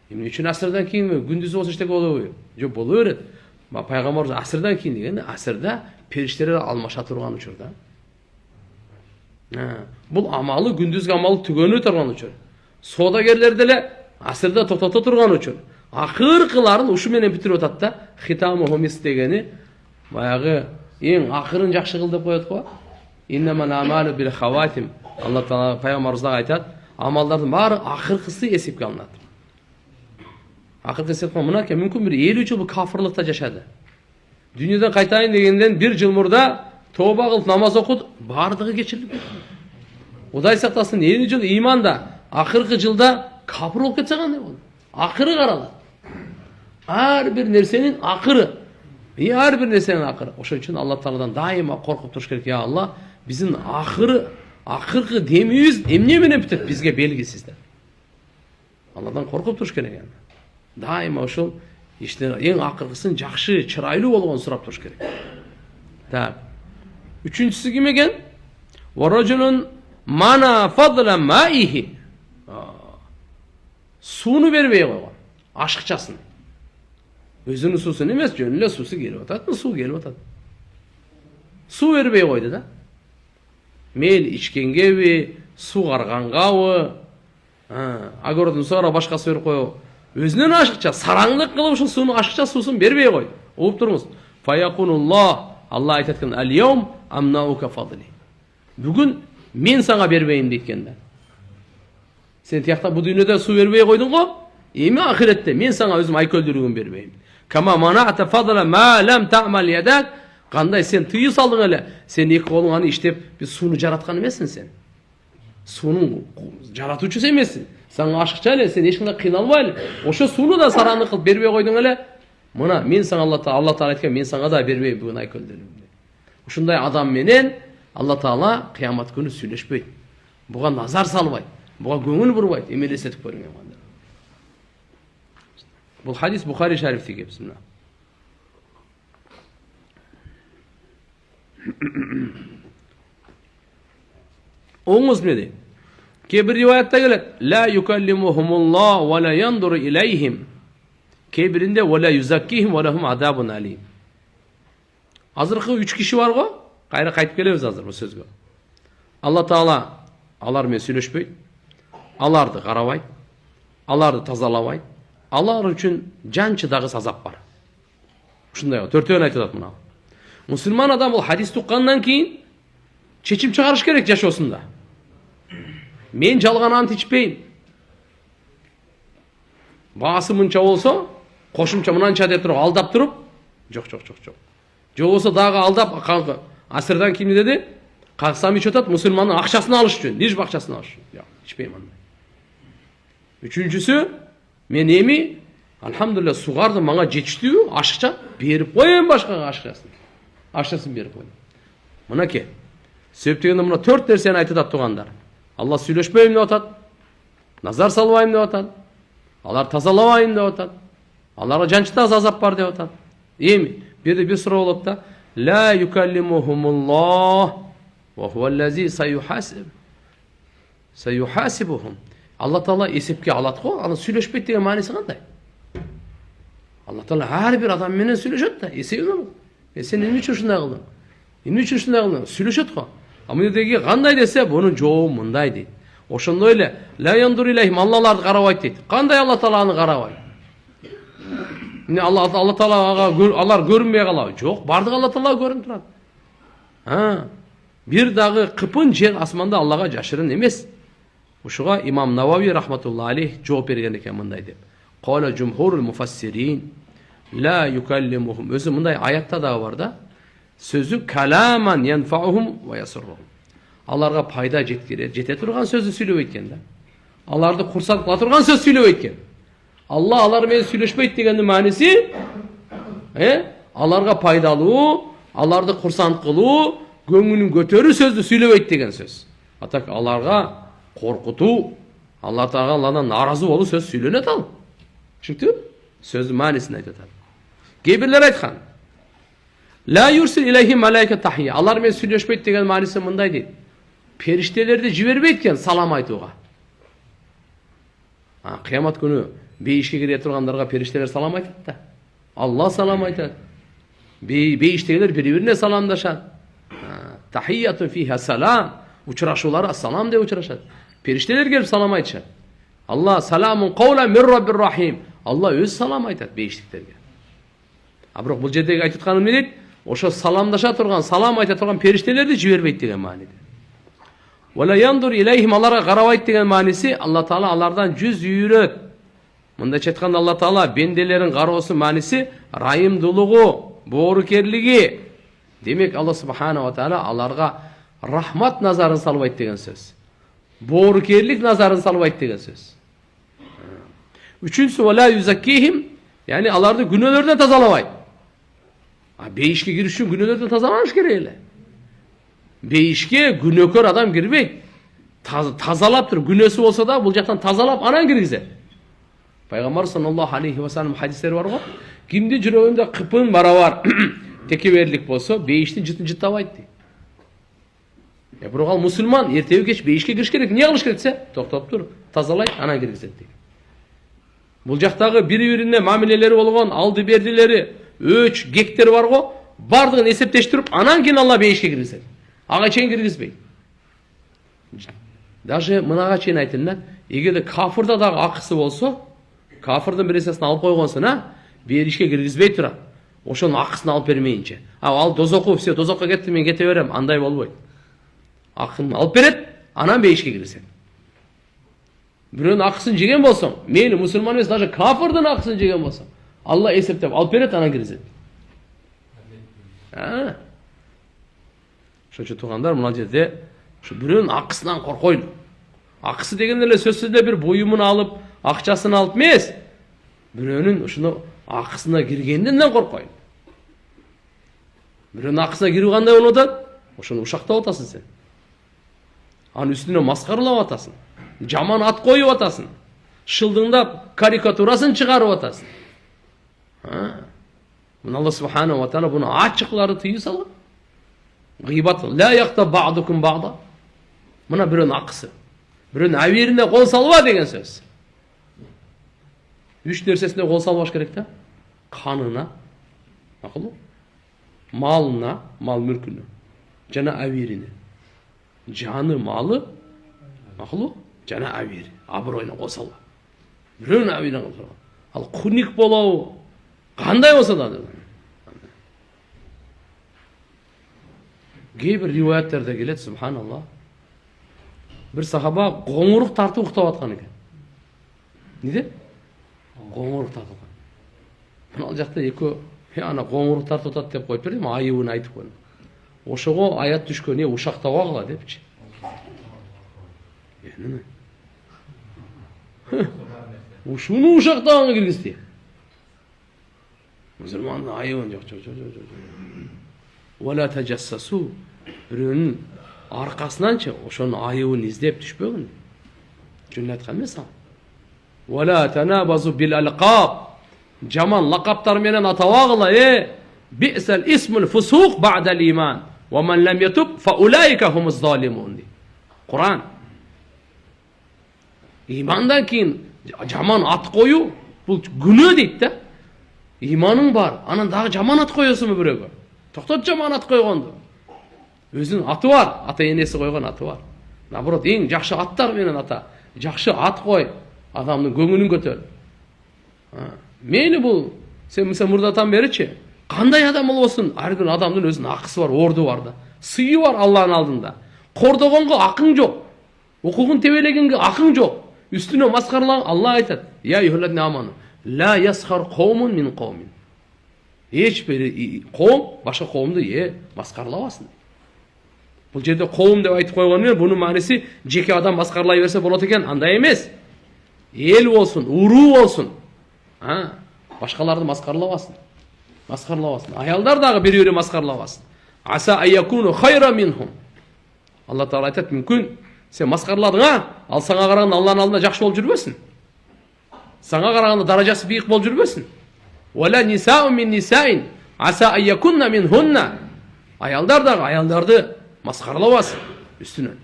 Эмне үчүн асырдан кийинби? Күндүз болсо эчтеке болобу? Жок, боло берет. Пайгамбарыбыз асырдан кийин деген асырда периштелер алмаша турган учурда. Бул амалы күндүзгү амалы түгөнү турган учур. Соодагерлер деле асырда токтото турган учур. Акыркыларын ушу менен бүтүрүп атат да, хитаму хумис дегени баягы эң акырын жакшы кыл деп коет го. Иннамал амалу бил хаватим. Алла Таала пайгамбарыбызга айтат, амалдардын баары акыркысы эсепке алынат. Акыркы эсепке мынакей мүмкүн бир 50 жыл кафырлыкта жашады. Дүйнөдөн кайтайын дегенден 1 жыл мурда тооба кылып намаз окуду, баардыгы кечирилип кетти. Кудай сактасын, 50 жыл иманда, акыркы жылда кафыр болуп кетсе кандай болот? Акыры каралат. Ар бир нерсенин акыры. Ар бир нерсенин акыры. Ошон үчүн Алла Тааладан дайыма коркуп туруш керек. Я Алла, биздин акыркы демибиз эмне менен бүтөт бизге белгисиз деп. Алладан коркуп туруш керек эми. Дайыма ошол иштер эң акыркысын жакшы, чырайлуу болгонун сурап туруш керек. Так. Үчүнчүсү ким экен? Варajulun mana fadla ma'ihi. Сууну бербей койгон. Ашыкчасын. Өзүнүн суусун эмес, жөн эле суусу келип атат, суу келип атат. Суу бербей койду да. Мейли ичкенгеби, суу каргангабы, агордун sonra башкасы берип коюп, өзүнүн ашыкча, сараңдык кылып ушул сууну ашыкча суусун бербей койду. Угуп туруңуз. Фаяқунуллах, Алла айтат экен, "Ал-яум амнаука фадли." Бүгүн мен сага бербейм дейт да. Сен тиякта бу дүйнөдө суу бербей койдуң го? Эми ахиретте мен сага өзүм айкөлдүрүгүн бербейм. Кама манa'та фадла ма лам ta'mal yadak. Кандай сен тыйы салдың эле? Сен эки колуң аны иштеп, биз сууну жараткан эмессиң сен. Суунун жаратуучусу эмессиң. Сага ашыкча эле, сен эч кандай кыйналбай эле. Ошо сууну да сарандык кылып бербей койдуң эле. Мына мен сага Алла Таала айткан, мен сага да бербейм бүгүн айкөлдүрүгүн. Ушундай адам менен Алла Таала кыямат күнү сүйлөшпөйт. Буга назар салбайт. Буга көңүл бурбайт. Эмелесетип көрүңөр анда. Бул хадис Бухари шарифтеги. Бисмилlah. Оңуз не дейт? Кейбір риваятта келет. Ла юкаллимухумуллах ва ла яндуру илейхим. Кейбиринде ва ла юзаккихим ва лахум адабун алим. Азыркы 3 киши бар го? Кайра кайтып келебиз азыр бул сөзгө. Алла Таала алар менен сүйлөшпөйт. Аларды карабайт. Аларды тазалабайт. Алар үчүн жанчыдагы азап бар. Ушундай төртөөнү айтып атат мына. Мусулман адам бул хадисти уккандан кийин чечим чыгарыш керек жашоосунда. Мен жалган ант ичпейм. Баасы мынча болсо, кошумча мынанча деп туруп алдап туруп, жок. Жок болсо дагы алдап канкы. Асырдан кийин деди? Касам ичип атат мусулмандын акчасын алыш үчүн, лиш акчасын алыш үчүн. Жок, ичпейм андай. Үчүнчүсү, мен эми алхамдулилlah сугарды мага жетиштүү, ашыкча берип коем башкага ашыкчасын. Акчасын берип койдум. Мынакей. Себеп дегенде мына 4 нерсени айтып атат тугандар. Алла сүйлөшпөйм деп атат. Назар салбайм деп атат. Алар тазалабайм деп атат. Аларга жанчыда азап бар деп атат. Эми бир суроо болот да. Ла юкаллимухумуллах ва хуаллази саюхасибухум. Алла Таала эсепке алат го, аны сүйлөшпөйт деген мааниси кандай? Алла Таала ар бир адам менен сүйлөшөт да, эсебин. Сен эмне үчүн ушундай кылдың? Эмне үчүн ушундай кылдың? Сүйлөшөт го. А мындайдеги кандай десе, бунун жообу мындай дейт. Ошондой эле ла яндур илейхим, Аллаларды карабайт дейт. Кандай Алла Тааланы карабайт? Эмне Алла Таалага алар көрүнбөй калабы? Жок, бардыгы Алла Таалага көрүнүп турат. Бир дагы кыпын жер асманда Аллага жашырын эмес. Ушуга имам Навави рахматуллахи алейх жооп берген экен мындай деп. Кала жумхурул муфассирин ла юкаллимухум. Өзү мындай аятта дагы бар да. Сөзү каламан янфаухум ва ясуррухум. Аларга пайда жете турган сөздү сүйлөбөйт экен да. Аларды курсат кыла турган сөз сүйлөбөйт экен. Алла алар менен сүйлөшпөйт дегендин мааниси аларга пайдалуу, аларды курсант кылуу, көңүлүн көтөрүү сөздү сүйлөбөйт деген сөз. Атак аларга коркутуу, Алла Тааладан наразы болуу сөз сүйлөнөт ал. Түшүндүңбү? Сөздүн маанисин айтып атат. Кейбирлер айткан. Ла юрсил илейхим малайка тахия. Алар менен сүйлөшпөйт деген мааниси мындай дейт. Периштелерди жибербейт экен салам айтууга. Кыямат күнү бейишке кире тургандарга периштелер салам айтат да. Алла салам айтат. Бейиштегилер бири-бирине саламдашат. Тахиятун фиха салам. Учурашуулар ассалам деп учурашат. Периштелер келип салам айтышат. Алла саламун кавлан мир раббир рахим. Алла өз салам айтат бейиштиктерге. Бирок бул жердеги айтып атканым эмне дейт? Ошо саламдаша турган, салам айта турган периштелерди жибербейт деген мааниде. Вала яндур илейхим, аларга карабайт деген мааниси, Алла Таала алардан жүз үйрөт. Мындайча айтканда Алла Таала бенделерин кароосу мааниси райымдуулугу, боорукерлиги. Демек Алла Субхана ва Таала аларга рахмат назарын салбайт деген сөз. Боорукерлик назарын салбайт деген сөз. Үчүнчүсү вала юзаккихим, яни аларды күнөөлөрдөн тазалабайт. Бейишке кириш үчүн күнөөлөрдөн тазаланыш керек эле. Бейишке күнөөкөр адам кирбейт. Тазалап туруп, күнөөсү болсо да бул жактан тазалап анан киргизет. Пайгамбар саллаллаху алейхи ва саллям хадистери бар го. Кимди жүрөгүндө кыпын барабар текеберлик болсо, бейиштин жытын жыттабайт дейт. Бирок ал мусулман эртеби кеч бейишке кириш керек. Эмне кылыш керек десе, токтоп тур, тазалайт, анан киргизет дейт. Бул жактагы бири-бирине мамилелери болгон алды бердилери, өч, гектер бар го, бардыгын эсептештирип, анан кийин Алла бейишке киргизет. Ага чейин киргизбейт. Даже мынага чейин айтылат, эгерде кафырда дагы акысы болсо, кафырдын бересесин алып койгонсун, бейишке киргизбей турат. Ошонун акысын алып бермейинче. Ал дозоку, все, дозокко кетти, мен кете берем, андай болбойт. Акын алып берет, анан бейишке киргизет. Бирөөнүн акысын жеген болсоң, мейли мусулман эмес, даже кафырдын акысын жеген болсоң, Алла эсептеп алып берет, анан киргизет. Ошончо туугандар, мына жерде ушу бирөөнүн акысынан коркойлу. Акысы деген эле сөзсүз эле бир буюмун алып, акчасын алып эмес. Бирөөнүн ушуну акысына киргенден коркойлу. Бирөөнүн акысына кирип кандай болуп атат? Ошону ушактап атасың сен. Анын үстүнө маскаралап атасың. Жаман ат коюп атасың. Шылдыңдап карикатурасын чыгарып атасың. Мына Алла Субхана ва Таала буну ачыклары тыйып салган. Гыйбат ла яктаб ба'дукум ба'да. Мына бирөөнүн акысы. Бирөөнүн абирине кол салба деген сөз. Үч нерсесине кол салбаш керек да. Канына, макулбу? Малына, мал мүлкүнө, жана абирине. Жаны, малы, макулбу? Жана абири, абыройуна кол салба. Бирөөнүн абирине кол салба. Ал куник болобу, кандай болсо да. Кейбір риwayatlarda келет, субханалла. Бір сахаба қоңырық тартып уктап аткан экен. Неде? Қоңырық тартып. Мына жакта экөө ана қоңырық тартып атат деп коюп бердим, айыбын айтып койдум. Ошого аят түшкөн, ушактабагыла депчи. Ушуну ушактабагы киргизди. Мусулмандын айыбын жок. Вала тажассасу, бирөөнүн аркасынанчы ошонун айыбын издеп түшпөгүн. Жөн айткан эмес ал. Вала танабазу бил алqab. Жаман лакаптар менен атабагыла, бисал исмул фусуq бa'da al-iman. Wa man lam yatub fa ulaika humuz zalimun. Куран. Имандан кийин жаман ат коюу бул күнөө дейт да. Иманың бар, анан дагы жаман ат коесуңбу бирөөгө? Токтот, жаман ат койгонду. Өзүнүн аты бар, ата-энеси койгон аты бар. Наоборот, эң жакшы аттар менен ата. Жакшы ат кой, адамдын көңүлүн көтөр. Мени бул, сен мисалы мурдатан беричи, кандай адам болбосун, ар бир адамдын өзүнүн акысы бар, орду бар да. Сыйы бар Алланын алдында. Кордогонго акың жок. Укугун тебелегенге акың жок. Үстүнө маскаралан, Алла айтат: "Я юхладна аману, ла ясхар каумун мин каумин." Эч бир коом башка коомду маскарлабасын. Бул жерде коом деп айтып койгон менен бунун мааниси жеке адам маскарлай берсе болот экен, андай эмес. Эл болсун, уруу болсун. Башкаларды маскарлабасын. Аялдар дагы бири-бири маскарлабасын. Аса аякуну хайра минхум. Алла Таала айтат, мүмкүн сен маскарладың, ал сага караганда Алланын алдында жакшы болуп жүрбөсүн. Сага караганда даражасы бийик болуп жүрбөсүн. Вала нисаун мин нисаин аса аякунна минхунна. Аялдар дагы аялдарды маскарлабасын үстүнөн.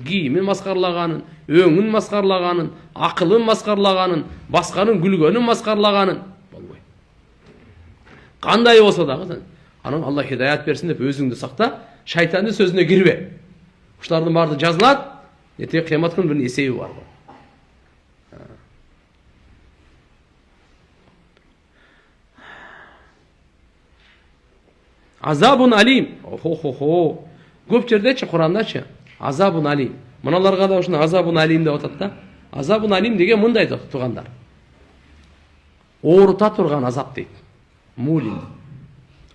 Кийимин маскарлаганын, өңін масқарлаганын, ақылын масқарлаганын, басқаның күлгөнін масқарлаганын болбойт. Қандай болса дагы, анан Алла хидаят берсин деп өзүңдү сакта, шайтандын сөзүнө кирбе. Ушулардын баары жазылат, эртең кыямат күнү бир эсеби бар. Азабун алим. Хо-хо-хо. Көп жердечи, Курандачы, азабун алим. Мыналарга да ушуну азабун алим деп атат да. Азабун алим деген мындай деп тургандар. Оорута турган азап дейт. Мулим.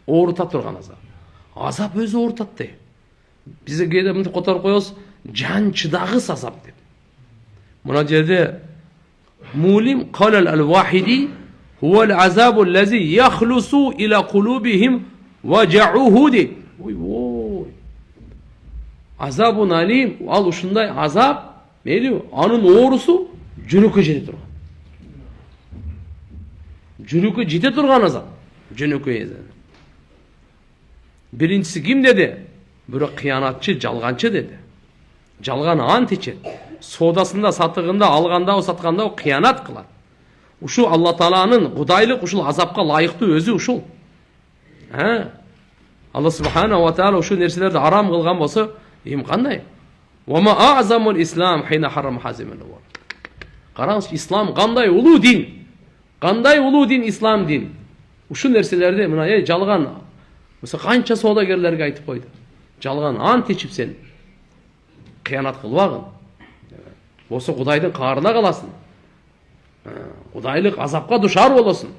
Оорута турган азап. Азап өзү оорутат дейт. Бизге кээде мынтип которуп коебуз, жан чыдагыс азап деп. Мына жерде мулим қалал ал-вахиди хува ал-азабу аллази яхлусу ила кулубихим важауху дейт. Ой. Азабун алим, ал ушундай азап, мейли, анын оорусу жүрөккө жете турган. Жүрөккө жете турган азап. Жүрөккө. Биринчиси ким деди? Бирок кыянатчы, жалганчы деди. Жалган ант ичет. Содасында, сатыгында, алганда, сатканда кыянат кылат. Ушу Алла Тааланын кудайлык ушул азапка лайыктуу өзү ушул. Алла Субхана ва Таала ушу нерселерди арам кылган болсо, эми кандай? Ва ма аъзамул ислам хина харрам хазиман. Караңыз, ислам кандай улуу дин. Кандай улуу дин ислам дин. Ушу нерселерди мына жалган. Мыса канча соодагерлерге айтып койду. Жалган ант ичип сен кыянат кылбагын. Болсо Кудайдын каарына каласың. Кудайлык азапка душар болосуң.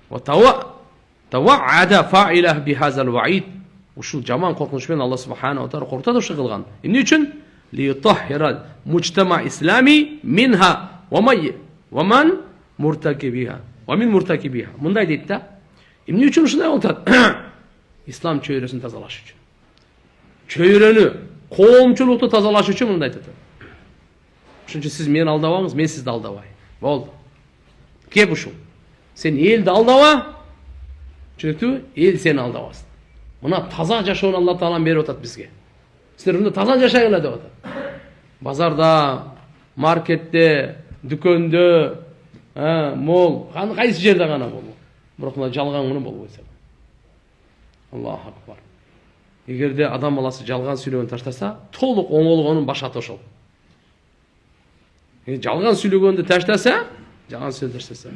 Ва таваада фаилах бихазал ваид. Ушул жаман коркунуч менен Алла Субхана ва Таала коркутат ушу кылган. Эмне үчүн? Ли тахира мужтама ислами минха ва ман муртакибиха. Ва мин муртакибиха. Мындай дейт да. Эмне үчүн ушундай болот? Ислам чөйрөсүн тазалаш үчүн. Чөйрөнү, коомчулукту тазалаш үчүн мындай айтат. Ошончо сиз мени алдабаңыз, мен сизди алдабай. Болду. Кеп ушул. Сен элди алдаба, чөнөктүбү? Эл сени алдабасын. Мына таза жашоону Алла Таалам берип атат бизге. Силер мында таза жашагыла деп атат. Базарда, маркетте, дүкөндө, мол, кайсы жерде гана болбу. Бирок мына жалган гана болбойт. Аллаху акбар. Эгерде адам баласы жалган сүйлөгөнү таштаса, толук оңолгонун башаты ошол. Жалган сүйлөгөндү таштаса, жалган сөз таштаса,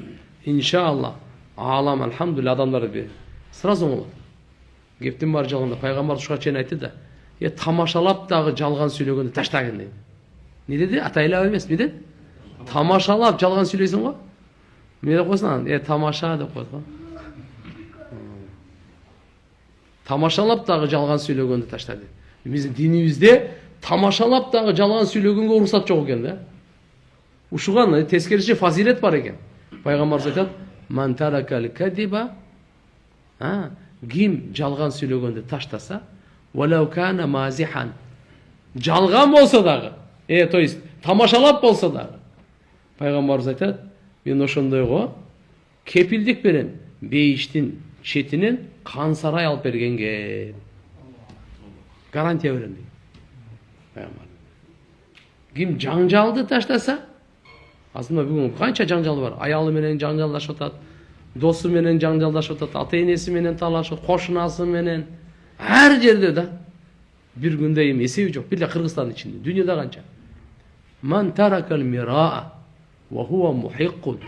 иншалла, алам алхамдулилlah адамдар сразу оңолот. Кептин бар жалганда пайгамбар ушуга чейин айтты да, тамашалап дагы жалган сүйлөгөндү таштагын дейт. Не деди? Атайлап эмес, не деди? Тамашалап жалган сүйлөйсүң го? Эмне деп койсуң? Тамаша деп койду го. Тамашалап дагы жалган сүйлөгөндү ташта дейт. Биздин динибизде тамашалап дагы жалган сүйлөгөнгө уруксат жок экен да. Ушуган тескерисинче фазилет бар экен. Пайгамбарыбыз айтат: "Ман таракал кадиба", ким жалган сүйлөгөндү таштаса, "Валау кана мазихан", жалган болсо дагы, то есть тамашалап болсо дагы. Пайгамбарыбыз айтат: "Мен ошондойго кепилдик берем, бейиштин четинен кан сарай алып бергенге гарантия берем" дейт. Пайгамбар. Ким жаңжалды таштаса, азында бүгүн канча жаңжал бар. Аялы менен жаңжалдашып атат, досу менен жаңжалдашып атат, ата-энеси менен талашып, кошунасы менен, ар жерде да. Бир күндө эми эсеби жок. Бир Кыргызстандын ичинде, дүйнөдө канча. Ман таракал мираа ва хува мухиккун.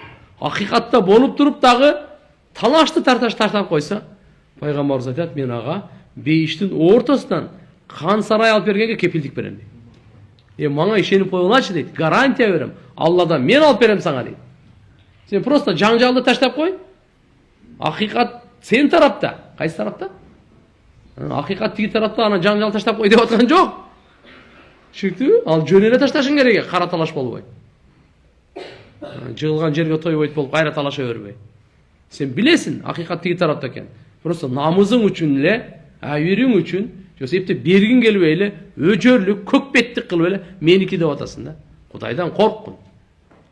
Акыйкатта болуп туруп дагы талашты таштап койсо, пайгамбарыбыз айтат: "Мен ага бейиштин ортосунан кан сарай алып бергенге кепилдик берем" дейт. Мага ишенип койгулачы дейт. Гарантия берем. Алладан мен алып берем сага дейт. Сен просто жаңжалды таштап кой. Акыйкат сен тарапта. Кайсы тарапта? Акыйкат тиги тарапта, ана жаңжал таштап кой деп аткан жок. Түшүнүктүбү? Ал жөн эле ташташың керек, кара талаш болбойт. Жыгылган жерге тойбойт болуп, кайра талаша бербей. Сен билесиң, акыйкат тиги тарапта экен. Просто намызың үчүн эле, үйрүң үчүн, эптеп бергин келбей эле, өжөрлүк, көкпеттик кылып эле меники деп атасың да. Кудайдан корккун.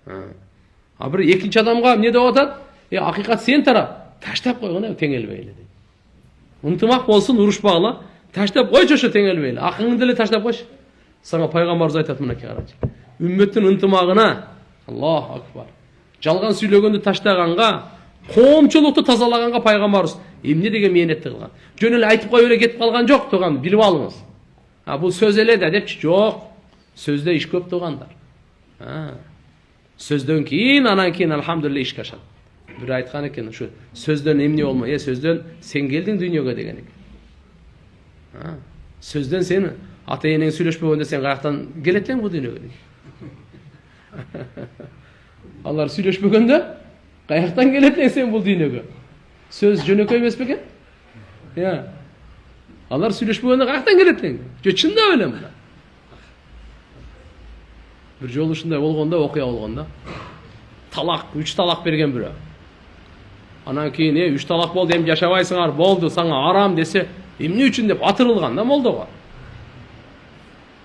А бир экинчи адамга эмне деп атат? Акыйкат сен тарап, таштап койгон тең элбей эле дейт. ынтымак болсун, урушпагыла. Таштап койчу ошо теңелбейли. Акыңды деле таштап койчу. Сага пайгамбарыбыз айтат мынакей карачы. Үммөттүн ынтымагына, Аллаху акбар. Жалган сүйлөгөндү таштаганга, коомчулукту тазалаганга пайгамбарыбыз эмне деген мээнетти кылган. Жөн эле айтып коюп эле кетип калган жок, туган, билип алыңыз. Бул сөз эле да депчи, жок. Сөздө иш көп тугандар. Сөздөн кийин, анан кийин алхамдулилlah ишке ашат. Бир айткан экен, ушу сөздөн эмне болмой, сөздөн сен келдиң дүйнөгө деген экен. Сөздөн сен ата энең сүйлөшпөгөндө сен каяктан келет элең бул дүйнөгө? Алар сүйлөшпөгөндө каяктан келет элең сен бул дүйнөгө? Сөз жөнөкөй эмес бекен? Алар сүйлөшпөгөндө каяктан келет элең? Жо чындап эле мына. Бир жолу ушундай болгондо, окуя болгондо, талак, 3 талак берген бирөө. Анан кийин 3 талак болду, эми жашабайсыңар, болду, сага арам десе, эмне үчүн деп атырылган да молдого.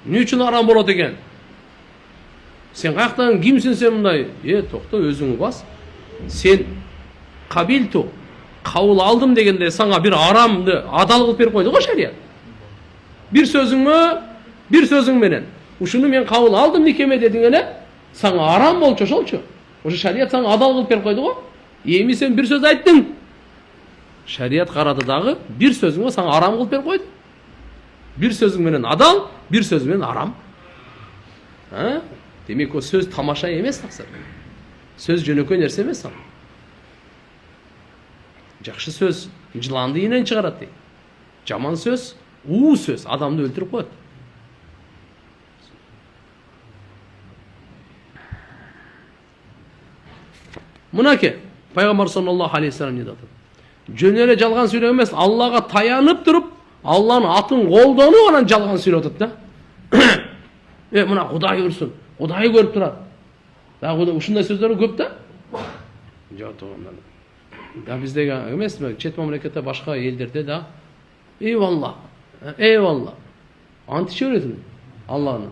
Эмне үчүн арам болот экен? Сен каяктан кимсиң сен мындай? Токто, өзүңү бас. Сен кабилту, кабыл алдым дегенде сага бир арамды адал кылып берип койду го шарият. Бир сөзүң менен ушуну мен кабыл алдым никеме дедиң эле, сага арам болчу ошолчу. Ошо шарият сага адал кылып берип койду го. Эми сен бир сөз айттың. Шарият карады дагы бир сөзүңө сага арам кылып берип койду. Бир сөзүң менен адал, бир сөз менен арам. Демек о сөз тамаша эмес таксыр. Сөз жөнөкөй нерсе эмес ал. Жакшы сөз жыланды ийинен чыгарат дейт. Жаман сөз, уу сөз адамды өлтүрүп коет. Мынаке, пайгамбар саллаллаху алейхи вассалам не деп атат? Жөн эле жалган сүйлөө эмес, Аллага таянып туруп, Алланын атын колдонуп анан жалган сүйлөп атат да. Мына Кудай көрсүн, Кудай көрүп турат. Дагы ушундай сөздөр көп да. Жок тугандар. Да биздеги эмесми, чет мамлекетте, башка элдерде да eyvallah, eyvallah. Ант içe öğretin Allah'ın.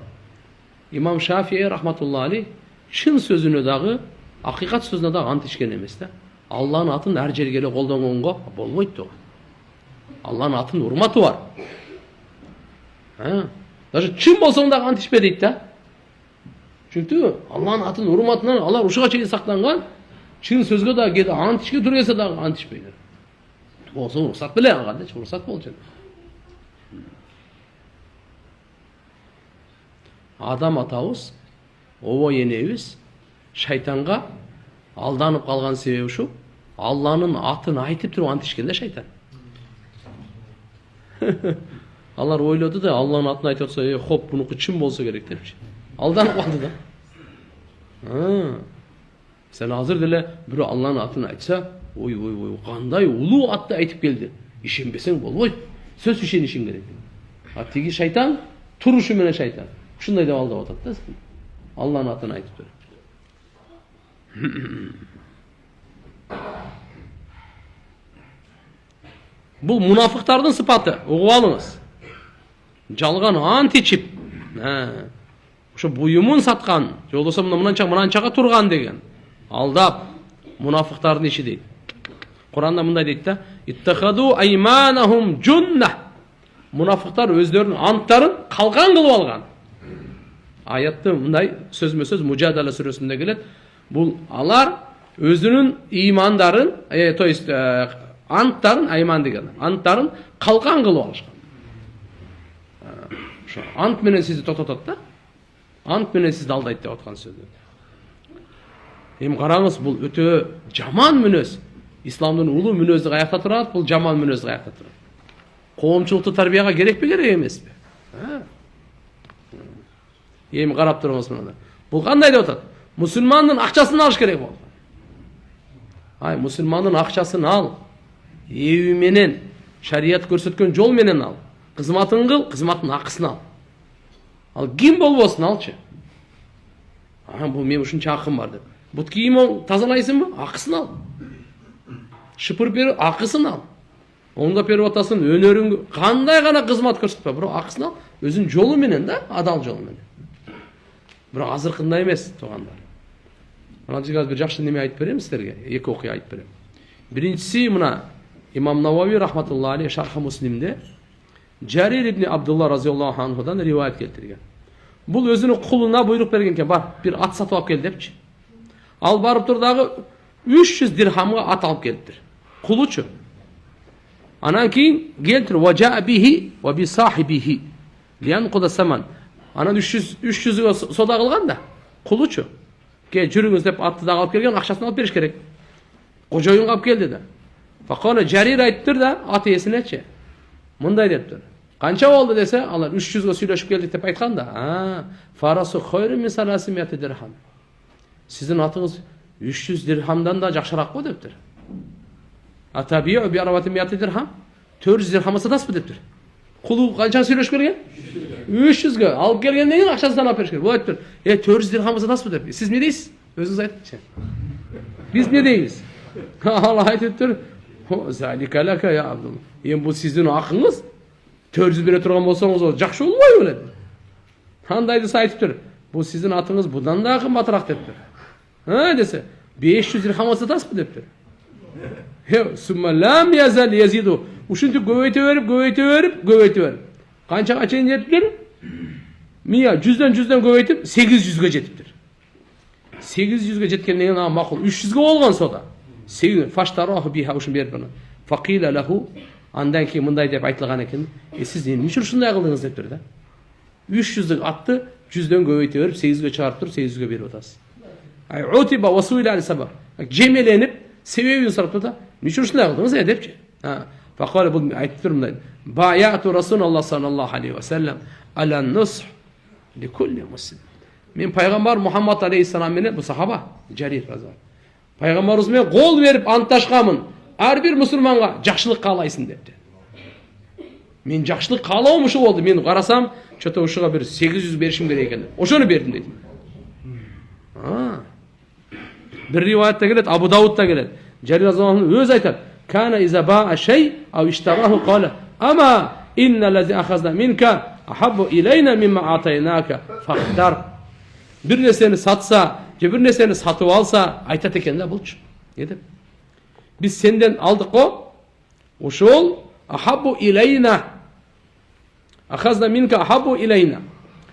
İmam Şafii rahmetullahi aleyh çın sözünü dağı, hakikat sözüne dağı ant içken emez de. Allah'ın atın her jergeli koldangongo bolmoydu. Allah'ın atın hurmatı var. Даже çın bolsa da ant içme deydi de. Çünkü Allah'ın atın hurmatından Allah uşağa çeyin saklangan çın sözge dağı gedi ant içke duruysa dağı ant içmeydi. Olsa ruhsat bile kardeş, ruhsat bolacak. Адам атабыз, оба енебиз шайтанга алданып калган себеби ушу. Алланын атын айтып туруп ант ичкен да шайтан. Алар ойлоду да Алланын атын айтып атса, хоп, бунуку чын болсо керек депчи. Алданып калды да. Сен азыр деле бирөө Алланын атын айтса, ой, кандай улуу атты айтып келди. Ишенбесең болбойт. Сөз ишенишиң керек. А тиги шайтан турушу менен шайтан. Ушундай деп алдап атат да. Алланын атын айтып туруп. Бул мунафыктардын сыпаты. Угуп алыңыз. Жалган ант ичип, ошо буюмун саткан, же болбосо мынанчага турган деген. Алдап мунафыктардын иши дейт. Куранда мындай дейт да: "Иттахаду айманахум джунна." Мунафыктар өздөрүнүн анттарын калган кылып алган. Аятты мындай сөзмө-сөз Мужадала сүрөсүндө келет. Бул алар өзүнүн имандарын, то есть анттарын, айман деген, анттарын калган кылып алышкан. Ошо ант менен сизди токтотот да. Ант менен сизди алдайт деп аткан сөздөр. Эми караңыз, бул өтө жаман мүнөз. Исламдын улуу мүнөзү каякта турат, бул жаман мүнөзү каякта турат. Коомчулукту тарбияга керекпи, керек эмеспи? Эми карап туруңуз мына. Бул кандай деп атат? Мусулмандын акчасын алыш керек болду. Ай, мусулмандын акчасын ал. Эби менен, шарият көрсөткөн жол менен ал. Кызматын кыл, кызматтын акысын ал. Ал ким болбосун алчы. Бул мен ушунча акым бар деп. Бут кийим тазалайсыңбы? Акысын ал. Шыпырып берип, акысын ал. Оңдоп берип атасың, өнөрүңгө кандай гана кызмат көрсөтпө, бирок акысын ал, өзүнүн жолу менен да, адал жол менен. Бирок азыркындай эмес, туугандар. Мына жерге бир жакшы неме айтып берем силерге, эки окуя айтып берем. Биринчиси мына İmam Navavi rahmetullahi aleyh Şarh-ı Müslim'de Jarir ibn Abdullah razıyallahu anhudan rivayet keltirген. Бұл өзінің құлына бұйрық берген екен, бар, bir at сатып алып кел депчи. Ал барып тұр дағы 300 дирхамға ат алып келіптір. Құлычы. Анан кейін келтір, وَجَاءَ بِهِ وَبِصَاحِبِهِ لِيَنْقُدَ السَّمَنْ. Анан 300-ге сода қылған да, құлычы. Кел, жүріңіз деп атты дағы алып келген, ақшасын алып беріш керек. Қожайын алып келді да. Фақаны Жарир айттыр да, аты есіне че. Мындай дептір. Қанша болды десе, алар 300-ге сөйлешіп келдік деп айтқан да. Фарасу хойру мин саласимияти дирхам. Сіздің атыңыз 300 дирхамдан да жақшырақ қой дептір. Атабиу би арватимияти дирхам. 400 дирхамға сатасыз ба дептір. Құлы қанша сөйлешіп келген? 300-ге алып келгеннен кейін ақшасынан алып беріш керек. Бұл айтып тұр. 400 дирхамға сатасыз ба деп. Сіз не дейсіз? Өзіңіз айтыңызшы. Біз не дейміз? Allah айтып тұр. Залика лака я Абдулла. Бұл сіздің ақыңыз 400 бере тұрған болсаңыз, ол жақсы болмай өледі. Қандайды айтып тұр. Бұл сіздің атыңыз бұдан да қымбатырақ деп тұр. Десе, 500 дирхамға сатасыз ба деп тұр. Сумма лам язал язиду. Ушинтип көбөйтө берип. Қаншаға чейин жетиптир? 100-ден көбөйтүп 800-ге жетиптир. 800-ге жеткенден кийин макул 300-ге болгон сода. 8 фаштараху биха ушун берип бана. Фақила лаху, андан кийин мындай деп айтылган экен. Сиз эмне үчүн ушундай кылдыңыз деп тур да. 300-дүк атты 100-ден көбөйтө берип 800-ге чыгарып тур, 800-ге берип атасыз. Утиба васуила аль-сабар. Жемеленип, себебин сурап тур да. Эмне үчүн ушундай кылдыңыз депчи. Фақала бул айтып тур мындай. Баяту Расулуллах саллаллаху алейхи ва саллям аля нусх ли кулли муслим. Мен пайгамбар Мухаммад алейхиссалам менен, бул сахаба, Жарир разы. Пайгамбарыбыз менен кол берип антташканмын. Ар бир мусулманга жакшылык каалайсың депти. Мен жакшылык каалоом ушу болду. Мен карасам, чото ушуга бир 800 беришим керек экен. Ошону бердим дейт. Bir rivayette келет, Абу Даудта келет. Жарир разы өз айтат. Kana iza ba'a şey aw ishtarahu qala ama inna allazi akhadna minka ahabbu ilayna mimma ataynaka faqdar. Bir neseni satsa, bir neseni satıp alsa aytat eken da bulçu. Ne dep? Biz senden aldık o. Oşol ahabbu ilayna. Akhadna minka ahabbu ilayna.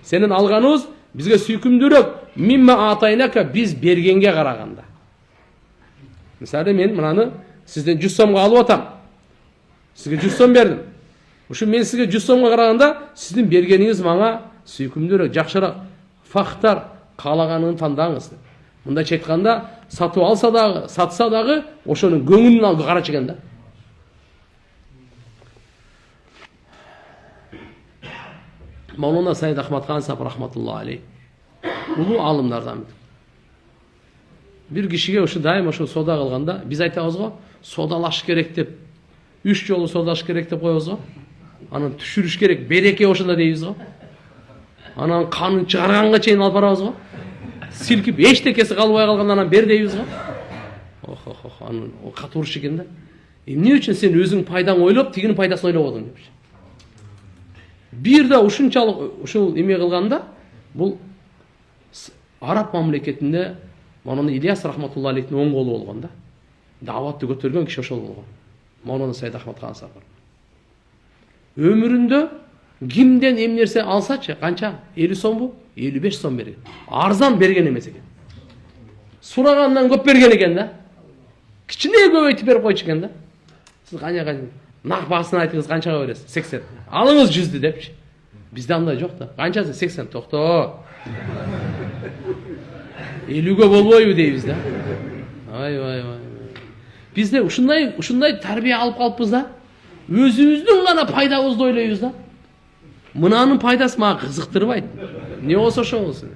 Senin alganız bizge süykümdürük. Mimma ataynaka biz bergenge karaganda. Mesela men mınanı Sizden 100 сомға алып атам. Сізге 100 сом бердім. Ошо мен сізге 100 сомға қарағанда, сіздің бергеніңіз маңа сүйкімдірек, жақшырақ, фақтар, қалағанын таңдаңыз. Мында айтқанда, сатып алса дағы, сатса дағы, ошоның көңілін алды қарач екен да. Маулана Сайид Ахмадхан сап рахматулла алейх. Улуу алымдардан. Bir kişiye ошо дайым ошо сода кылганда, биз айтабыз го, содалаш керек деп, 3 жолу содалаш керек деп коебуз го. Анан түшүрүш керек, береке ошондо дейбиз го. Анан канын чыгарганга чейин алып барабыз го. Силкип эчтекеси калбай калгандан анан бер дейбиз го. Анан о катууруш экен да. Эмне үчүн сен өзүң пайдаң ойлоп, тигинин пайдасын ойлоп отуң депчи. Бир да ушунчалык ушул эме кылганда, бул араб мамлекетинде Maulana İlyas rahmetullahi aleyh'in oң қолы болған да. Даватты көтерген киши ошол болгон. Maulana Сайид Ахмадхан сапар. Өмүрүндө кимден эм нерсе алсачы, канча? 50 сомбу? 55 сом берген. Арзан берген эмес экен. Сурагандан көп берген экен да. Кичине көбөйтүп берип койчу экен да. Сиз канчага нак баасын айтыңыз, канчага бересиз? 80. Алыңыз 100 депчи. Бизде андай жок да. Канчасы? 80. Токто. 50-ге болбойбу дейбиз да. Ай. Бизде ушундай тарбия алып калыппыз да. Өзүбүздүн гана пайдабызды ойлойбуз да. Мынанын пайдасы мага кызыктырбайт. Не болсо ошо болсун.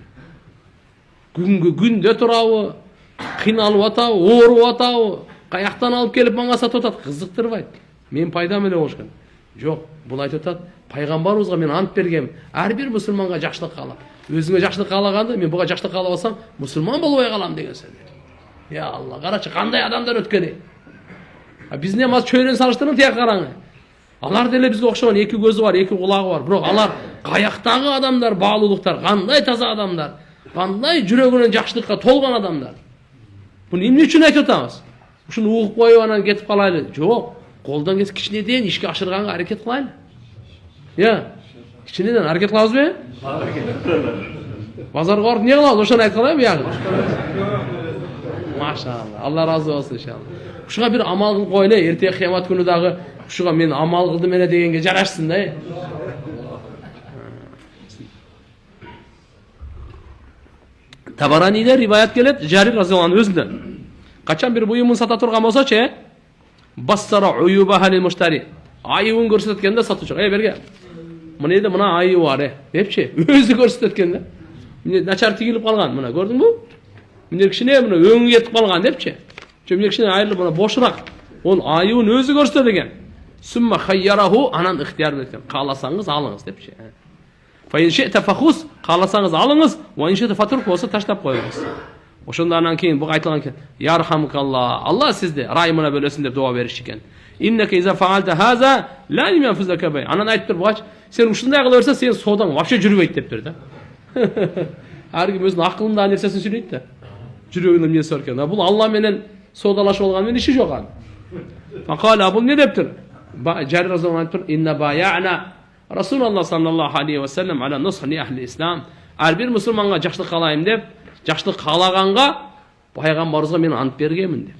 Күнгө күндө турабы, кыйналып атабы, ооруп атабы, каяктан алып келип мага сатып атат, кызыктырбайт. Мен пайдам эле болуш керек. Жок, бул айтып атат, пайгамбарыбызга мен ант бергем, ар бир мусулманга жакшылык каалап. Өзүңө жакшылык каалаганда, мен буга жакшылык каалап алсам, мусулман болбой калам деген сөз. Я Алла, карачы кандай адамдар өткөнү. Биз намаз чөйрөн салыштырып тияк караңы. Алар деле бизге окшогон, эки көзү бар, эки кулагы бар. Бирок алар каяктагы адамдар, баалуулуктар, кандай таза адамдар, кандай жүрөгүнөн жакшылыкка толгон адамдар. Буну эмне үчүн айтып атабыз? Ушуну угуп коюп анан кетип калайлы? Жок. Қолдан келсе кичинеден ишке ашырганга аракет кылайлы. Кичинеден аракет кылабызбы? Базарга барып не кылабыз? Ошону айткылайбы биягы? Машалла. Алла разы болсун иншалла. Ушуга бир амал кылып коелу, эртеге кыямат күнү дагы ушуга мен амал кылдым эле дегенге жарашсын да. Табараниде риваят келет, Жарир разияллаху анху өзүнөн. Качан бир буюмун сата турган болсочу, бассара уюбаха лил муштари. Айыбын көрсөткөндө сатуучуга, берге. Мына мына айыбы бар, депчи. Өзү көрсөткөндө. Мына начар тигилип калган, мына көрдүңбү? Мына кичине мына өңү кетип калган, депчи. Мына кичине айырылып мына бошураак. Ол айыбын өзү көрсөтө деген. Сумма хайяраху, анан ыктыяр берген. Кааласаңыз алыңыз, депчи. Фаин ши'та фахус, кааласаңыз алыңыз, ва ин ши'та фатрук болсо таштап коюңуз. Ошондон анан кийин буга айтылган экен. Ярхамукалла, Алла сизди райымына бөлөсүн деп дуа бериш экен. Иннака иза фаалта хаза ла янфузака бай. Анан айтып бугач, сен ушундай кыла берсе, сен соодаң вообще жүрбөйт дептир да. Ар ким өзүнүн акылындагы нерсесин сүйлөйт да. Жүрөгүнөн эмнеси бар экен. Бул Алла менен соодалашып алган менен иши жок аны. Факала бул не дептир? Жарир разияллаху анху айтып, инна бая'на Rasulullah sallallahu aleyhi ve sellem ala nushli ahli İslam. Her bir Müslümanға жақсылық қалайым деп, жақсылық қалағанға пайғамбарымызға мен ант бергенмін деп.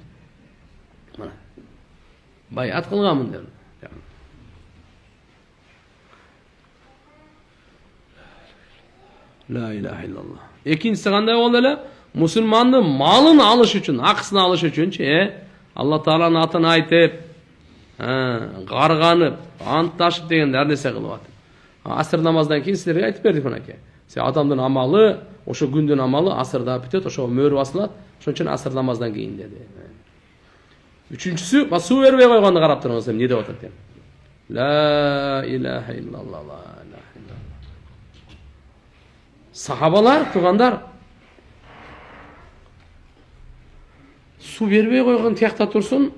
Мына. Байат қылғанмын деп. La ilahe illallah. Екіншісі қандай болды эле? Мұсылманды малын алыш үшін, ақысын алыш үшін, Алла Тааланың атын айтып, қарғанып, антташып деген әр нәрсе кылып атат. Асыр намаздан кийин силерге айтып бердик мынакей. Адамдын амалы, ошо күндүн амалы асырда бүтөт, ошо мөр басылат. Ошон үчүн асыр намаздан кийин деди. Үчүнчүсү, суу бербей койгонду карап туруңуз, эмне деп атат? La ilahe illallah, la ilahe illallah. Сахабалар, тугандар, суу бербей койгон тиякта турсун,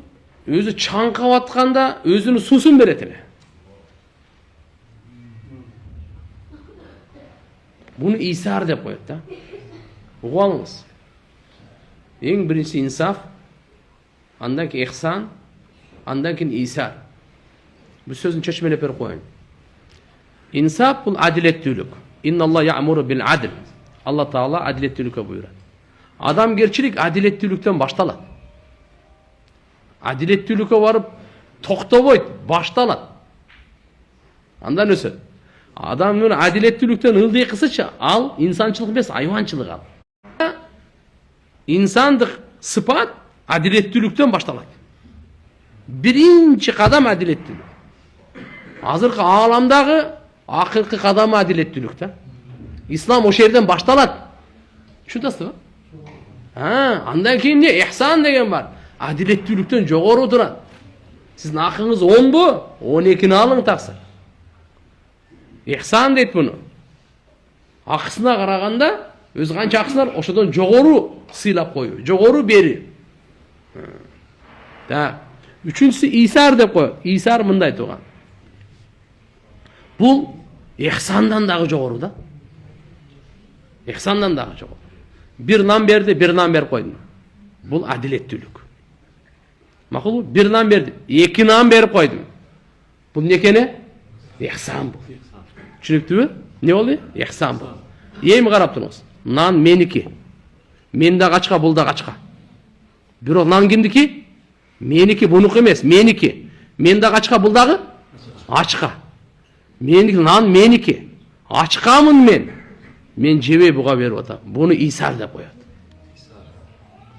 өзү чаңкап атканда өзүнүн суусун берет эле. Буну исар деп коет да. Угуп алыңыз. Эң биринчи инсаф, андан кийин ихсан, андан кийин исар. Бул сөзүн чечмелеп берип коеюн. Инсаф бул адилеттүүлүк. Инналла я'муру бил адл. Алла Таала адилеттүүлүккө буйрат. Адамгерчилик адилеттүүлүктөн башталат. Адилеттүүлүккө барып токтобойт, башталат. Андан өсөт. Адамдын адилеттүүлүктөн ылдыйкысычы ал инсанчылык эмес, айванчылык ал. Инсандык сыпат адилеттүүлүктөн башталат. Биринчи кадам адилеттүүлүк. Азыркы ааламдагы акыркы кадамы адилеттүүлүк да. Ислам ошол жерден башталат. Түшүнөсүзбү? Андан кийин ихсан деген бар. Адилеттүүлүктөн жогору турат. Сиздин акыңыз 10бу? 12-ни алың таксыр. Ихсан дейт буну. Акысына караганда өз канча акысы бар, ошодон жогору сыйлап коюу, жогору берүү. Да. Үчүнчүсү исар деп коет. Исар мындай турган. Бул ихсандан дагы жогору да. Ихсандан дагы жогору. Bir нан берди, bir нан берип койдум. Бул адилеттүүлүк. Макулбу? Bir нан берди, 2 нан берип койдум. Бул не экени? Ихсан бул. Түшүнүктүүбү? Не болду? Ихсан бул. Эми карап туруңуз. Нан меники. Мен да качка, бул да качка. Бирок нан кимдики? Меники, бунуку эмес, меники. Мен да качка, бул дагы ачка. Меники, нан меники. Ачкамын мен. Мен жебей буга берип атам. Буну исар деп коет.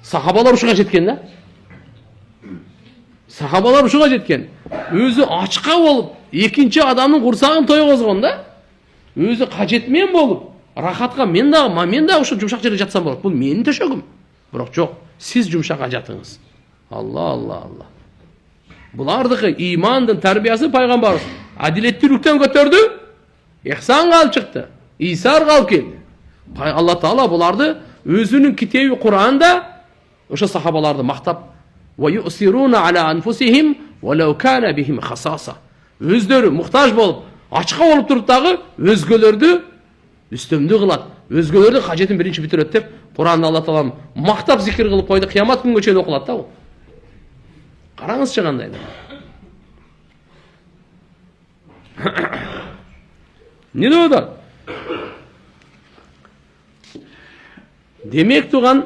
Сахабалар ушуга жеткен да. Сахабалар ушуга жеткен. Өзү ачка болуп, экинчи адамдын курсагын тойгозгон да. Өзү кажетмен болуп, рахатка мен дагы ушу жумшак жерге жатсам болот. Бул менин төшөгүм. Бирок жок, сиз жумшакка жатыңыз. Алла. Булардыкы имандын тарбиясы пайгамбарыбыз адилеттүүлүктөн көтөрдү, ихсанга алып чыкты, исарга алып келди. Алла Таала буларды өзүнүн китеби Кур'анда ошо сахабаларды мактап, "Ва юсируна ала анфусихим ва лау кана бихим хасаса." Өздөрү муктаж болуп, ачка болуп туруп дагы өзгөлөрдү үстөмдүү кылат. Өзгөлөрдүн кажетін биринчи бүтүрөт деп Кур'анда Алла Таала мактап зикир кылып койду, кыямат күнгө чейин окулат да бул. Караңызчы кандай. Не деп атат? Демек туган,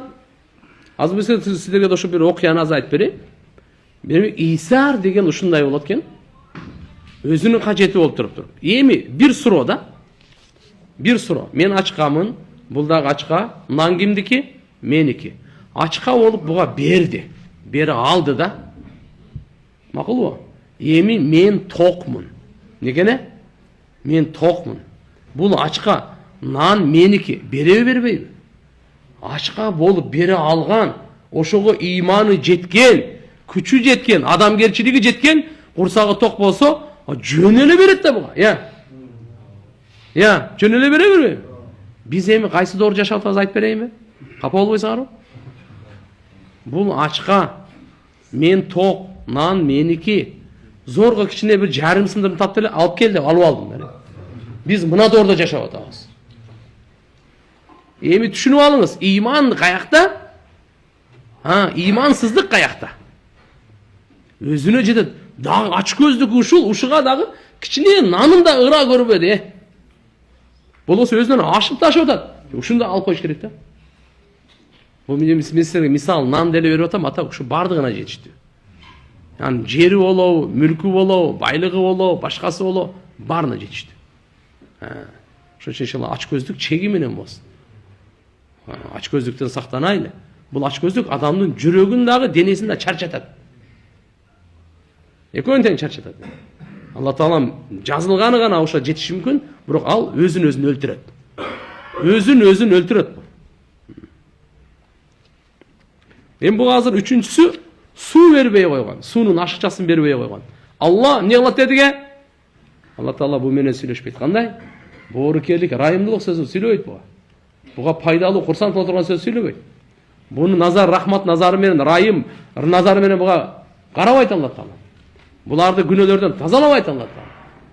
азыр сіздерге ошо бир окуяны аз айтып берейин. Демек Исар деген ушундай болот экен. Өзүнүн кажети болуп туруптур. Эми бир суроо да. Бир суроо. Мен ачкамын, бул дагы ачка, мынан кимдики? Меники. Ачка болуп буга берди. Бери алды да. Макулбу? Эми мен токмун. Негене? Мен токмун. Бул ачка, нан меники. Береби бербейби? Ачка болуп бери алган, ошого ыйманы жеткен, күчү жеткен, адамгерчилиги жеткен, курсагы ток болсо, жөн эле берет да буга. Жөн эле бере бербейби? Биз эми кайсы доор жашап атабыз айтып берейинби? Капа болбойсуңарбы? Бул ачка, мен ток, нан меники. Зорго кичине бир жарым сындырын таптып эле алып кел деп алып алдым. Биз мына доордо жашап атабыз. Эми түшүнүп алыңыз, ыйман каякта? Ыймансыздык каякта? Өзүнө жетет. Дагы ач көздүк ушуга дагы кичине нанын да ыра көрбөдү. Болбосо өзүнөн ашып ташып атат. Ушунда алып коюш керек да. Бул мен силерге мисал нан деле берип атам, ата ушу бардыгына жетиштүү. Yani jeri болобу, мүлкү болобу, байлыгы болобу, башкасы болобу, баарына жетиштүү. Ошон үчүн иншалла ач көздүк чеги менен болсун. Ач көздүктөн сактанайлы. Бул ач көздүк адамдын жүрөгүн дагы, денесин да чарчатат. Экөөнүн тең чарчатат. Алла Таала жазылганы гана ошо жетиши мүмкүн, бирок ал өзүн өлтүрөт. Өзүн өлтүрөт. Эми бул азыр үчүнчүсү суу бербей койгон, суунун ашыкчасын бербей койгон. Алла эмне кылат дедиге? Алла Таала бул менен сүйлөшпөйт. Кандай? Боорукерлик, райымдуулук сөзүн сүйлөбөйт буга. Буга пайдалуу, курсант боло турган сөз сүйлөбөйт. Буну назар, рахмат назары менен, райым назары менен буга карабайт Алла Таала. Буларды күнөөлөрдөн тазалабайт Алла Таала.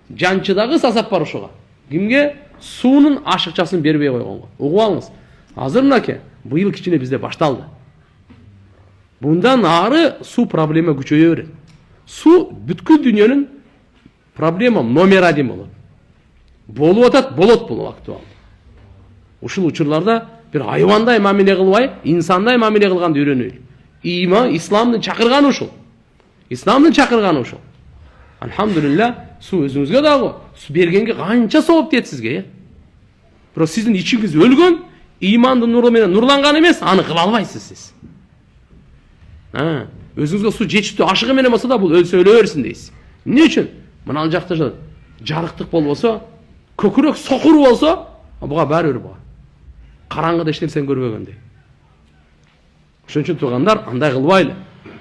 Жанчыдагы сасап бар ушуга. Кимге? Суунун ашыкчасын бербей койгонго. Угуп алыңыз. Азыр мынакей, быйыл кичине бизде башталды. Bundan ары су проблема күчөйө берет. Су бүткүл дүйнөнүн проблема номер 1 болот. Болуп атат, болот бул актуал. Ушул учурларда бир айвандай мамиле кылбай, инсандай мамиле кылганды үйрөнөйлү. Иман, исламдын чакырганы ушул. Исламдын чакырганы ушул. Алхамдулилла, су өзүңүзгө дагы су бергенге канча сооп тиет сизге. Бирок сиздин ичиңиз өлгөн, имандын нуру менен нурланган эмес, аны кыла албайсыз сиз. Өзүңүзгө су жетиштүү ашыгы менен болсо да бул өлсө өлө берсин дейсиз. Эмне үчүн? Мына жакта жарыктык болбосо, көкүрөк сокур болсо, буга баары буга. Караңгыда эч нерсени көрбөгөндөй. Ошон үчүн туугандар, андай кылбайлы.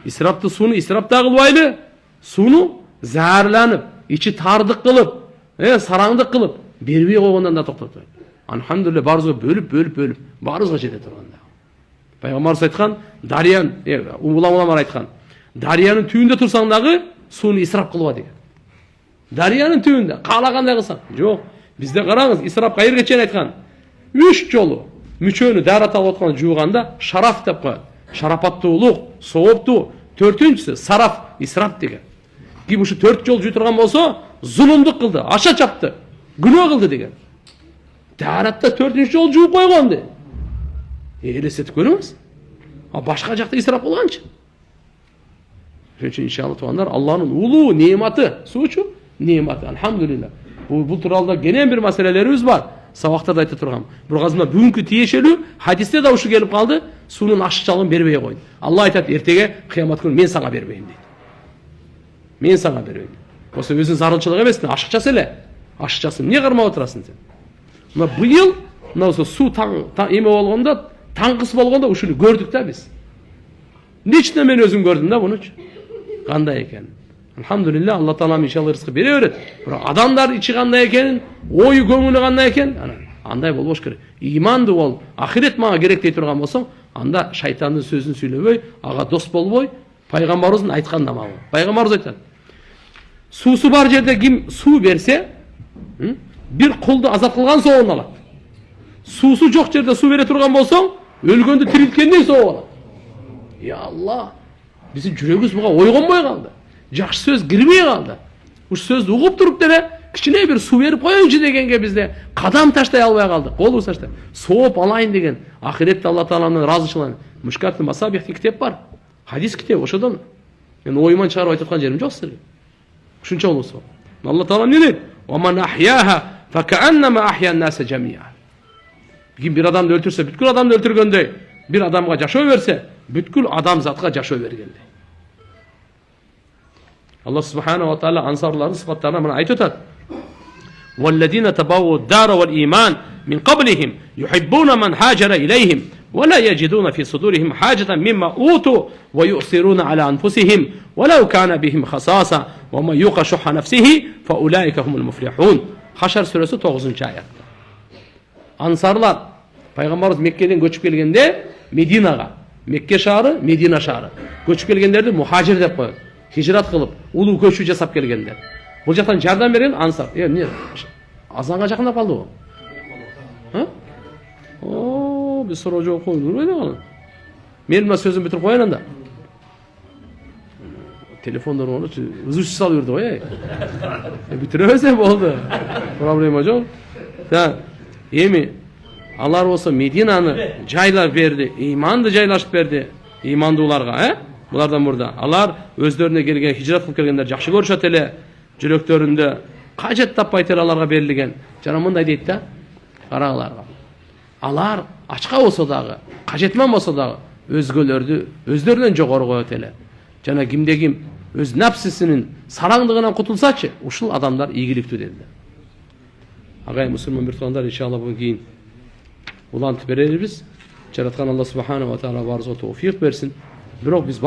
Исрапты сууну исрап да кылбайлы. Сууну заарланып, ичи тардык кылып, сараңдык кылып бербей койгондон да токтотпойт. Алхамдулилла баарыбызга бөлүп баарыбызга жете турганда. Пайгамбарыбыз айткан, дарыян, уламалар айткан, дарыянын түбүндө турсаң дагы сууну исрап кылба деген. Дарыянын түбүндө каалагандай кылсаң, жок. Бизде караңыз, исрап кайерге чейин айткан? 3 жолу мүчөнү даарат алып аткан жууганда шараф деп коет. Шарапаттуулук, сооптуу. 4-үнчүсү сараф, исрап деген. Ким ушу 4 жол жуу турган болсо, зулумдук кылды, аша чапты, күнөө кылды деген. Дааратта 4-үнчү жол жууп койгон де. Элестетип көрүңүз. Башка жакта исрап кылганчы? Ошон үчүн иншалла туугандар, Алланын улуу неаматы, суучу неаматы. Алхамдулилла. Бул тууралуу кенен бир маселелерибиз бар. Сабактарда айтып тургам. Бирок азыр бүгүнкү тиешелүү хадисте да ушу келип калды. Суунун ашыкчалыгын бербей койду. Алла айтат эртеге кыямат күнү мен сага бербейм дейт. Мен сага бербейм. Болсо өзүнүн зарылчылыгы эмес, ашыкчасы эле. Ашыкчасын эмне кармап отурасың сен? Мына быйыл мына суу эме болгондо, таңкыс болгондо ушуну көрдүк да биз. Лично мен өзүм көрдүм да мунучу. Кандай экен? Алхамдулилла, Алла Таала иншалла рызкы бере берет. Бирок адамдар ичи кандай экенин, ою көңүлү кандай экен, андай болбош керек. Иманды бол, ахирет мага керек дей турган болсоң, анда шайтандын сөзүн сүйлөбөй, ага дос болбой, пайгамбарыбыздын айткан намагы. Пайгамбарыбыз айтат. Суусу бар жерде ким суу берсе, бир кулду азат кылган соогун алат. Суусу жок жерде суу бере турган болсоң, өлгөндү тирилткендей сооп алат. Я Алла, биздин жүрөгүбүз буга ойгонбой калды. Жакшы сөз кирбей калды. Ушу сөздү угуп туруп деле кичине бир суу берип коеюнчу дегенге бизде кадам таштай албай калдык. Болбосо таштай. Сооп алайын деген ахиретте Алла Тааланын ыраазычылыгын Мушкат Масабих деген китеп бар. Хадис китеп ошодон. Мен оюман чыгарып айтып аткан жерим жок силерге. Ушунча болсо. Алла Таала эмне дейт? Ва ман ахяха факааннама ахя ан-наса жамиа. Bir adamды өлтүрсө, бүткүл адамды өлтүргөндөй, bir адамга жашоо берсе, бүткүл адамзатка жашоо бергендей. Allah subhanahu wa ta'ala ansarların sıfatlarına bana ait ötad. وَالَّذِينَ تَبَوُّوا الدَّارَ وَالْإِيمَانِ مِنْ قَبْلِهِمْ يُحِبُّونَ مَنْ هَاجَرَ إِلَيْهِمْ وَلَا يَجِدُونَ فِي صُدُورِهِمْ حَاجَةً مِمَّا أُوتُوا وَيُؤْثِرُونَ عَلَى أَنفُسِهِمْ وَلَوْ كَانَ بِهِمْ خَصَاصَةٌ وَمَنْ يُوقَ شُحَّ نَفْسِهِ فَأُولَٰئِكَ هُمُ الْمُفْلِحُونَ. Haşr suresi 9. ayette. Ansarlar Peygamberimiz Mekke'den göçüp gelgende Medina'ga, Mekke şahrı, Medina şahrı. Göçüp gelgenlerdi muhacir dep koyuyor. Hicrat kılıp, ulu köçü жасап келгендер. Бұл жақтан жардам берген ансар. Не? Азанға жақындап қалды ғой. Ha? О, біз сұрау жоқ қойдық. Мен мына сөзін бітіріп қояйын анда. Телефондар оны үзуші салып жүрді ғой. Бітіресем болды. Проблема жоқ. Еми, Алар осы Мединаны жайлап берді, иманды жайлашып берді, имандууларға, Бұлардан burada. Алар өздеріне келген, хижрат кылып келгендер жакшы көрүшөт эле, жүрөктөрүндө кажет таппай аларга берилген. Жана мындай дейт да, караңларга. Алар ачка болсо дагы, кажетман болсо дагы өзгөлөрдү өздөрүнөн жогору коет эле. Жана кимде ким өз напсисинин сараңдыгынан кутулсачы, ушул адамдар ийгиликтүү деді. Агай мусулман бир туугандар, иншалла буга кийин улантып беребиз. Жараткан Алла субханаху ва таала барыбызга тауфик берсин. Бирок биз